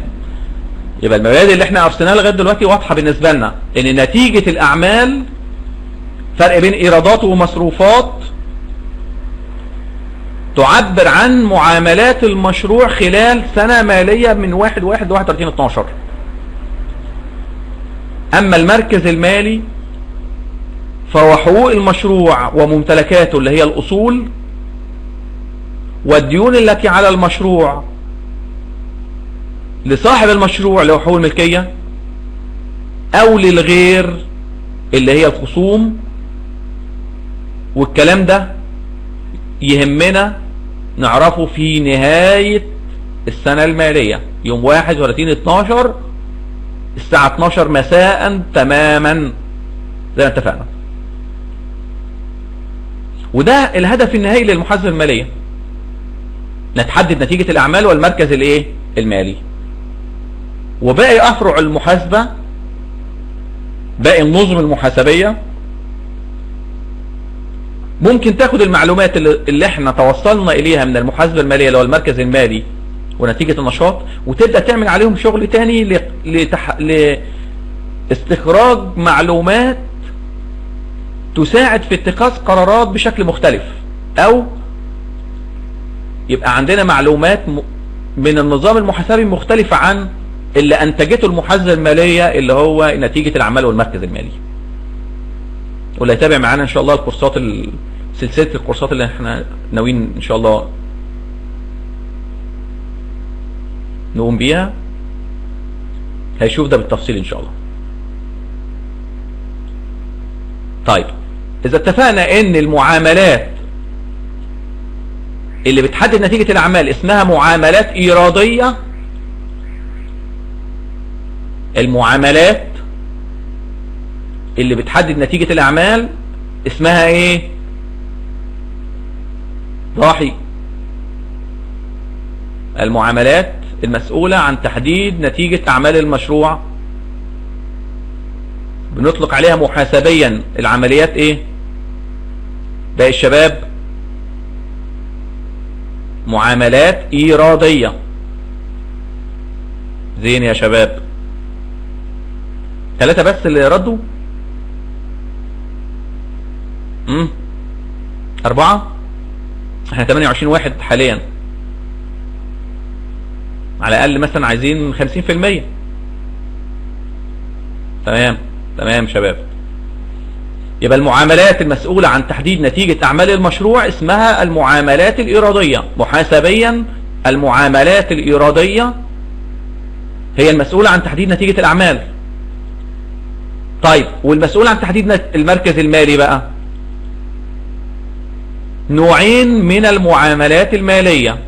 يبقى المبادئ اللي احنا ارسلناها لغايه دلوقتي واضحه بالنسبه لنا، ان نتيجه الاعمال فرق بين ايرادات ومصروفات تعبر عن معاملات المشروع خلال سنه ماليه من 1/1 ل 31/12. اما المركز المالي فهو حقوق المشروع وممتلكاته اللي هي الاصول، والديون التي على المشروع لصاحب المشروع اللي هو حقوق الملكية، او للغير اللي هي الخصوم. والكلام ده يهمنا نعرفه في نهاية السنة المالية يوم 31/12 الساعة 12 مساء تماما زي ما اتفقنا. وده الهدف النهائي للمحاسبة المالية، نتحدد نتيجة الأعمال والمركز الايه المالي. وباقي أفرع المحاسبة، باقي النظم المحاسبية، ممكن تاخد المعلومات اللي احنا توصلنا إليها من المحاسبة المالية اللي هو المركز المالي ونتيجة النشاط، وتبدأ تعمل عليهم شغل تاني لاستخراج معلومات تساعد في اتخاذ قرارات بشكل مختلف، او يبقى عندنا معلومات من النظام المحاسبي مختلفة عن اللي انتجته المحاسبة المالية اللي هو نتيجة الاعمال والمركز المالي. واللي هيتابع معانا ان شاء الله الكورسات سلسله الكورسات اللي احنا ناويين ان شاء الله نقوم بيها هيشوف ده بالتفصيل ان شاء الله. طيب اذا اتفقنا ان المعاملات اللي بتحدد نتيجة الاعمال اسمها معاملات ايرادية، المعاملات اللي بتحدد نتيجة الاعمال اسمها ايه؟ ضاحي. المعاملات المسؤولة عن تحديد نتيجة اعمال المشروع بنطلق عليها محاسبيا العمليات ايه؟ باقي الشباب معاملات ايرادية. زين يا شباب، 3 بس اللي ردوا. 4. احنا 28 واحد حاليا، على الاقل مثلا عايزين 50%. تمام شباب. يبقى المعاملات المسؤولة عن تحديد نتيجة اعمال المشروع اسمها المعاملات الإيرادية. محاسبيا المعاملات الإيرادية هي المسؤولة عن تحديد نتيجة الاعمال. طيب والمسؤول عن تحديد المركز المالي بقى، نوعين من المعاملات المالية: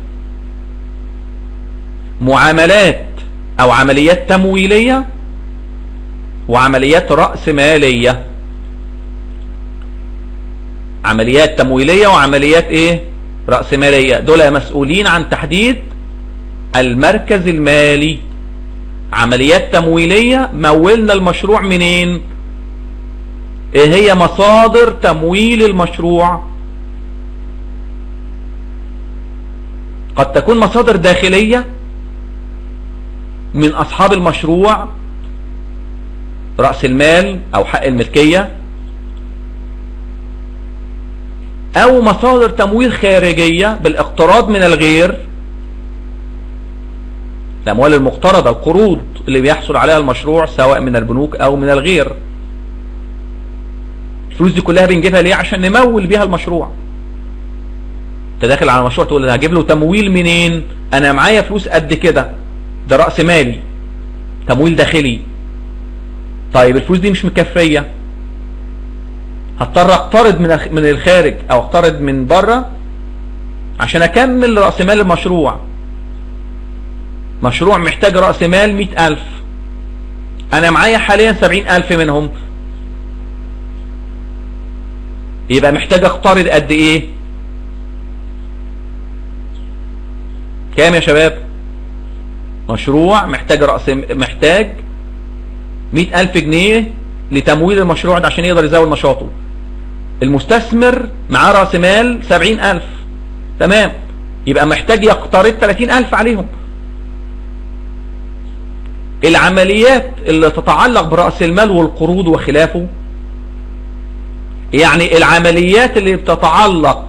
معاملات او عمليات تمويلية وعمليات رأس مالية. عمليات تمويلية وعمليات ايه؟ رأس مالية. دول مسؤولين عن تحديد المركز المالي. عمليات تمويلية، مولنا المشروع منين؟ ايه هي مصادر تمويل المشروع؟ قد تكون مصادر داخلية من اصحاب المشروع، رأس المال او حق الملكية، او مصادر تمويل خارجية بالاقتراض من الغير، الاموال المقترضة، القروض اللي بيحصل عليها المشروع سواء من البنوك او من الغير. الفلوس دي كلها بنجيبها ليه؟ عشان نمول بيها المشروع. انت داخل على مشروع تقول انا هجيب له تمويل منين؟ انا معايا فلوس قد كده، ده رأس مالي، تمويل داخلي. طيب الفلوس دي مش مكفية، هضطر اقترض من الخارج او اقترض من بره عشان اكمل رأس مال المشروع. مشروع محتاج رأس مال 100,000، انا معايا حاليا 70,000 منهم، يبقى محتاج اقترض قد ايه؟ كام يا شباب؟ مشروع محتاج محتاج 100,000 جنيه لتمويل المشروع ده عشان يقدر يزود نشاطه. المستثمر معاه رأس مال 70,000، تمام، يبقى محتاج يقترض 30,000 عليهم. العمليات اللي تتعلق برأس المال والقروض وخلافه، يعني العمليات اللي بتتعلق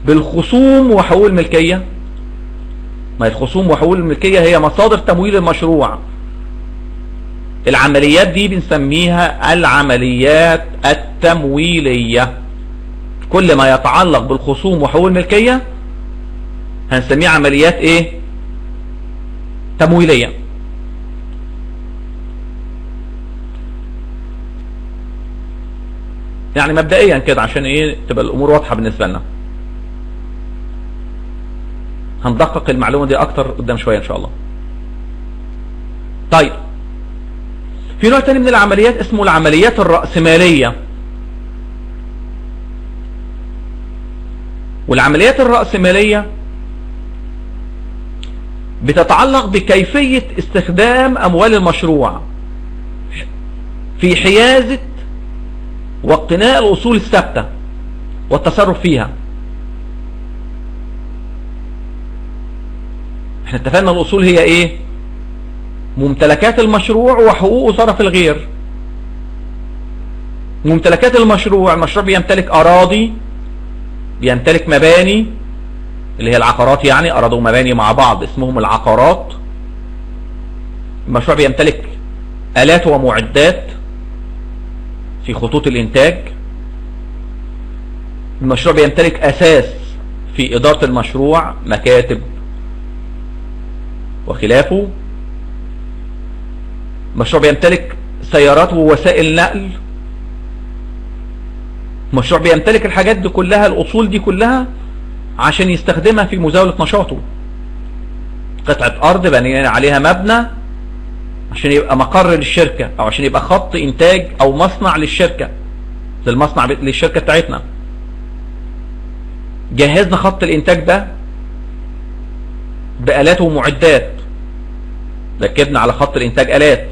بالخصوم وحقوق الملكية، ما الخصوم وحقوق الملكية هي مصادر تمويل المشروع. العمليات دي بنسميها العمليات التمويلية. كل ما يتعلق بالخصوم وحقوق الملكية هنسميه عمليات ايه؟ تمويلية. يعني مبدئيا كده عشان ايه تبقى الامور واضحة بالنسبة لنا. هندقق المعلومة دي اكتر قدام شوية ان شاء الله. طيب في نوع تاني من العمليات اسمه العمليات الرأسمالية. والعمليات الرأسمالية بتتعلق بكيفية استخدام اموال المشروع في حيازة واقتناء الاصول الثابتة والتصرف فيها. احنا اتفقنا الاصول هي ايه؟ ممتلكات المشروع وحقوقه طرف الغير. ممتلكات المشروع بيمتلك اراضي، بيمتلك مباني اللي هي العقارات، يعني اراضي ومباني مع بعض اسمهم العقارات. المشروع بيمتلك آلات ومعدات في خطوط الانتاج المشروع بيمتلك اساس في ادارة المشروع، مكاتب وخلافه. المشروع بيمتلك سيارات ووسائل نقل. المشروع بيمتلك الحاجات دي كلها، الاصول دي كلها، عشان يستخدمها في مزاولة نشاطه. قطعة ارض بنينا عليها مبنى عشان يبقى مقر للشركة، او عشان يبقى خط انتاج او مصنع للشركة، زي المصنع للشركة بتاعتنا. جهزنا خط الانتاج ده بآلات ومعدات، ركبنا على خط الانتاج آلات.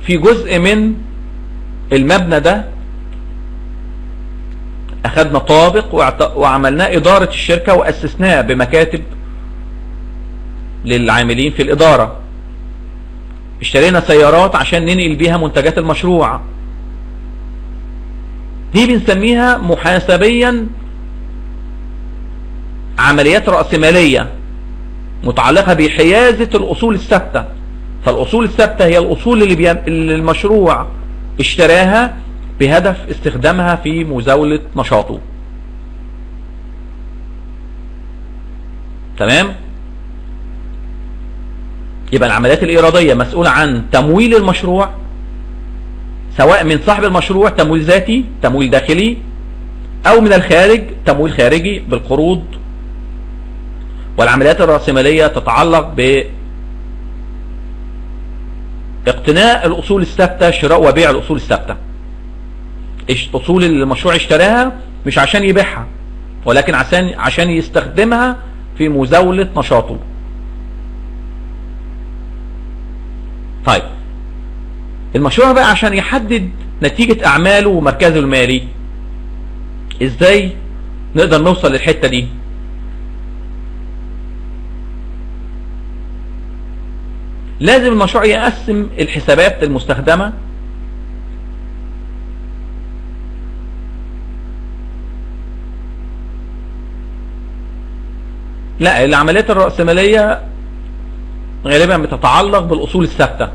في جزء من المبنى ده اخدنا طابق وعملناه ادارة الشركة، واسسناه بمكاتب للعاملين في الادارة. اشترينا سيارات عشان ننقل بيها منتجات المشروع. دي بنسميها محاسبيا عمليات رأسمالية متعلقة بحيازة الاصول الثابتة. فالاصول الثابتة هي الاصول اللي المشروع اشتراها بهدف استخدامها في مزاولة نشاطه. تمام؟ يبقى العمليات الإرادية مسؤولة عن تمويل المشروع، سواء من صاحب المشروع تمويل ذاتي، تمويل داخلي، او من الخارج تمويل خارجي بالقروض. والعمليات الرأسمالية تتعلق باقتناء الأصول الثابتة، شراء وبيع الأصول الثابتة. أصول المشروع اشتراها مش عشان يبيعها، ولكن عشان يستخدمها في مزاولة نشاطه. طيب المشروع بقى عشان يحدد نتيجة أعماله ومركزه المالي، ازاي نقدر نوصل للحتة دي؟ لازم المشروع يقسم الحسابات المستخدمة لا، العمليات الرأسمالية غالبا بتتعلق بالأصول الثابتة،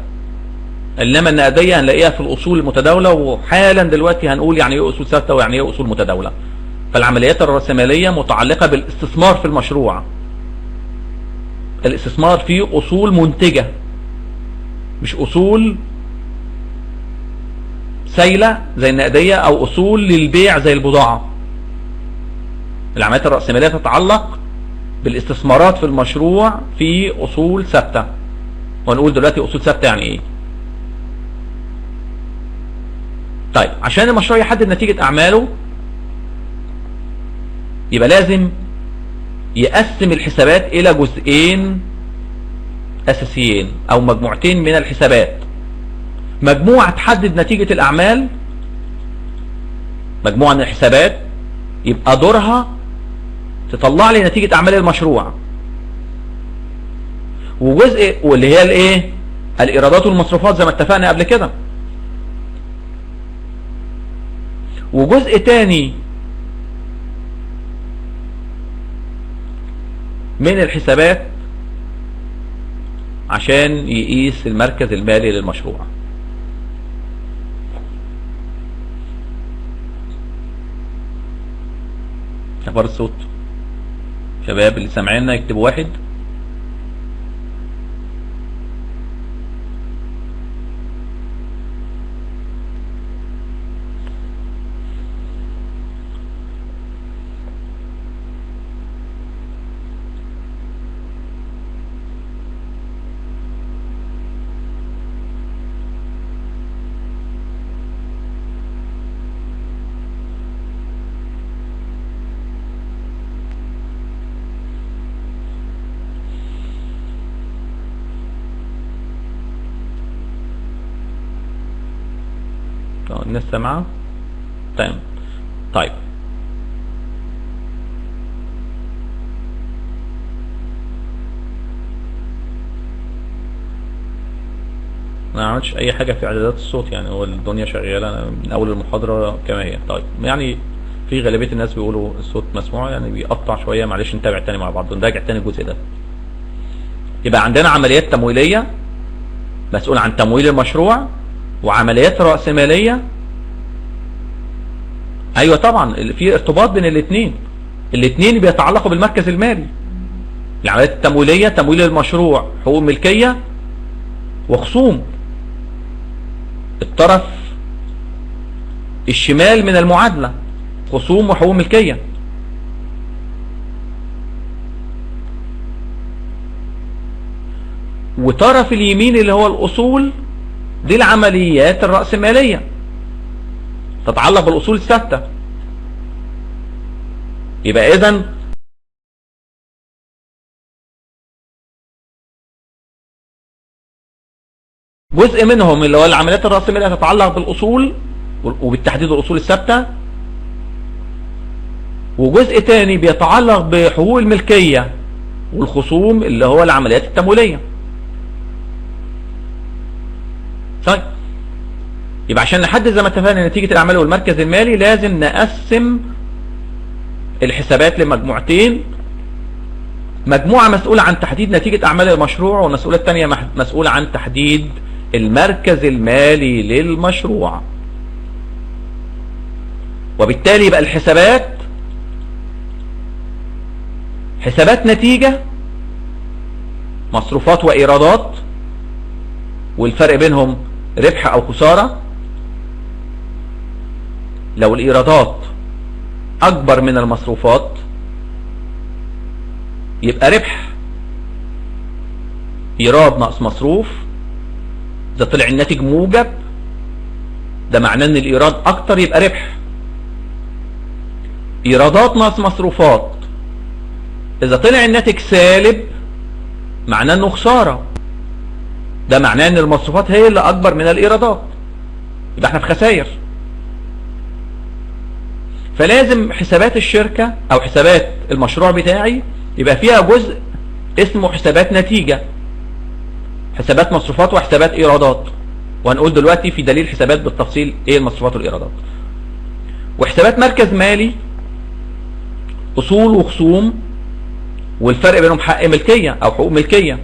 انما النقدية هنلاقيها في الأصول المتداولة، وحالا دلوقتي هنقول يعني ايه أصول ثابتة ويعني ايه أصول متداولة. فالعمليات الرأسمالية متعلقة بالاستثمار في المشروع. الاستثمار فيه أصول منتجة، مش أصول سايلة زي النقدية أو أصول للبيع زي البضاعة. العمليات الرأسمالية تتعلق بالاستثمارات في المشروع في أصول ثابتة، ونقول دلوقتي أصول ثابتة يعني إيه. طيب عشان المشروع يحدد نتيجة أعماله، يبقى لازم يقسم الحسابات إلى جزئين أساسيين أو مجموعتين من الحسابات. مجموعة تحدد نتيجة الأعمال، مجموعة من الحسابات يبقى دورها تطلع لي نتيجة أعمال المشروع، وجزء واللي هي الايه، الإيرادات والمصروفات زي ما اتفقنا قبل كده. وجزء تاني من الحسابات عشان يقيس المركز المالي للمشروع. اخبار الصوت شباب اللي سامعيننا يكتبوا واحد. الناس سامعة؟ طيب ما عملتش اي حاجة في اعدادات الصوت، يعني هو الدنيا شغالة من اول المحاضرة كما هي. طيب يعني في غالبية الناس بيقولوا الصوت مسموع، يعني بيقطع شوية، معلش نتابع تاني مع بعض ونراجع تاني الجزء ده. يبقى عندنا عمليات تمويلية مسؤول عن تمويل المشروع، وعمليات رأسمالية. ايوه طبعا في ارتباط بين الاثنين بيتعلقوا بالمركز المالي. العمليات التمويلية، تمويل المشروع، حقوق ملكية وخصوم. الطرف الشمال من المعادلة خصوم وحقوق ملكية. وطرف اليمين اللي هو الأصول، دي العمليات الرأسمالية تتعلق بالأصول الثابتة. يبقى إذن جزء منهم اللي هو العمليات الرأسمالية تتعلق بالأصول وبالتحديد الأصول الثابتة، وجزء تاني بيتعلق بحقوق الملكية والخصوم اللي هو العمليات التمويلية. طيب يبقى عشان نحدد زي ما اتفقنا نتيجة الأعمال والمركز المالي لازم نقسم الحسابات لمجموعتين. مجموعة مسؤولة عن تحديد نتيجة أعمال المشروع، والمسؤولة الثانية مسؤولة عن تحديد المركز المالي للمشروع. وبالتالي يبقى الحسابات حسابات نتيجة، مصروفات وإيرادات، والفرق بينهم ربح أو خسارة. لو الإيرادات أكبر من المصروفات يبقى ربح. إيراد ناقص مصروف، إذا طلع الناتج موجب ده معناه إن الإيراد أكتر يبقى ربح. إيرادات ناقص مصروفات، إذا طلع الناتج سالب معناه إنه خسارة، ده معناه إن المصروفات هي اللي أكبر من الإيرادات، يبقى إحنا في خسائر. فلازم حسابات الشركة أو حسابات المشروع بتاعي يبقى فيها جزء اسمه حسابات نتيجة، حسابات مصروفات وحسابات إيرادات. وهنقول دلوقتي في دليل حسابات بالتفصيل إيه المصروفات والإيرادات. وحسابات مركز مالي أصول وخصوم، والفرق بينهم حق ملكية أو حقوق ملكية.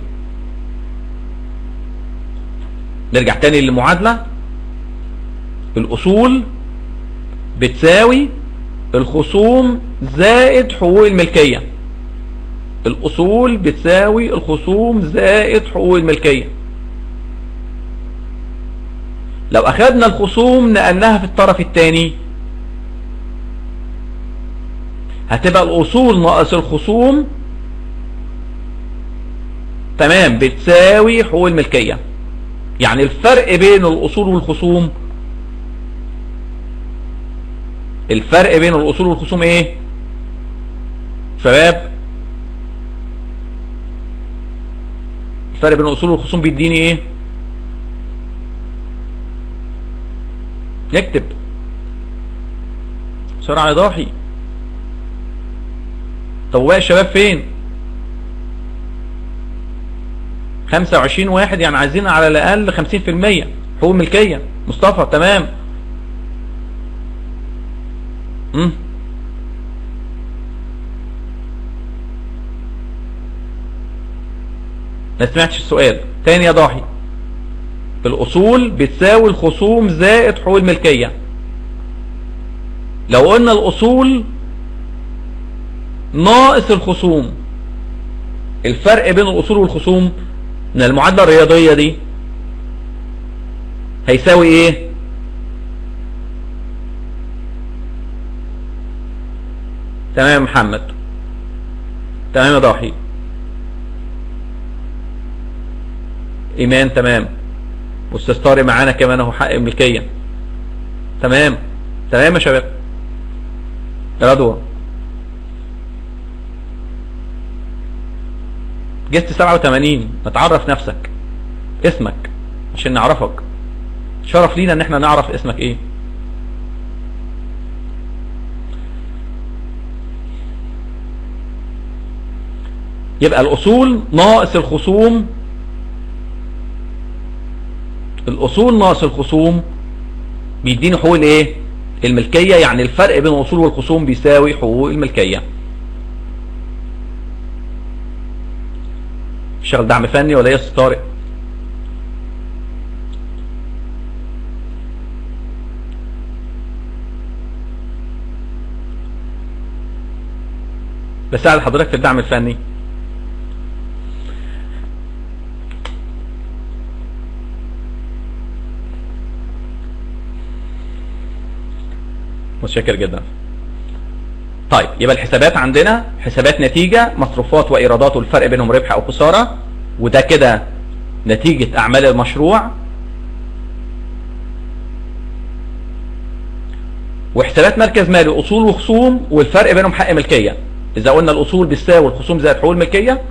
نرجع تاني للمعادلة. الأصول بتساوي الخصوم زائد حقوق الملكية. الأصول بتساوي الخصوم زائد حقوق الملكية. لو أخذنا الخصوم نقلناها في الطرف الثاني هتبقى الأصول ناقص الخصوم تمام بتساوي حقوق الملكية. يعني الفرق بين الأصول والخصوم، الفرق بين الأصول والخصوم ايه شباب؟ الفرق بين الأصول والخصوم بيديني ايه؟ نكتب بسرعة يا ضاحي. طب باقي الشباب فين؟ 25 واحد، يعني عايزين على الأقل 50% حقوق ملكية. مصطفى تمام. ما سمعتش السؤال تاني يا ضاحي. الأصول بتساوي الخصوم زائد حقوق الملكية. لو قلنا الأصول ناقص الخصوم، الفرق بين الأصول والخصوم من المعادلة الرياضية دي هيساوي ايه؟ تمام يا محمد، تمام يا ضاحي. ايمان تمام، واستاذ طارق معانا كمان اهو حق الملكية. تمام تمام يا شباب. رضوى جست 87. نتعرف نفسك، اسمك عشان نعرفك. شرف لينا ان احنا نعرف اسمك ايه. يبقى الاصول ناقص الخصوم، الاصول ناقص الخصوم بيديني حقوق الايه؟ الملكية. يعني الفرق بين الاصول والخصوم بيساوي حقوق الملكية. شغل دعم فني ولا ايه يا استاذ طارق؟ بساعد حضرتك في الدعم الفني. متشكر جدا. طيب يبقى الحسابات عندنا حسابات نتيجة، مصروفات وإيرادات والفرق بينهم ربح أو خسارة، وده كده نتيجة أعمال المشروع. وحسابات مركز مالي، أصول وخصوم والفرق بينهم حق ملكية. إذا قلنا الأصول بتساوي الخصوم زائد حقوق الملكية،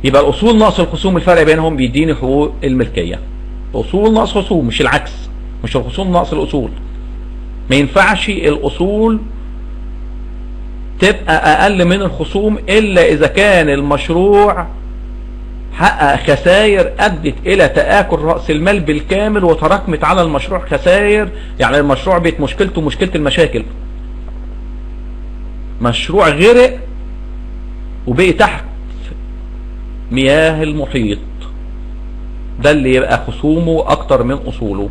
يبقى الأصول ناقص الخصوم الفرق بينهم بيديني حقوق الملكية. أصول ناقص خصوم، مش العكس، مش الخصوم ناقص الأصول. ما ينفعش الأصول تبقى أقل من الخصوم إلا إذا كان المشروع حقق خسائر أدت إلى تآكل رأس المال بالكامل وتراكمت على المشروع خسائر. يعني المشروع بقت مشكلته مشكلة المشاكل، مشروع غرق وبقي تحت مياه المحيط، ده اللي يبقى خصومه أكتر من أصوله.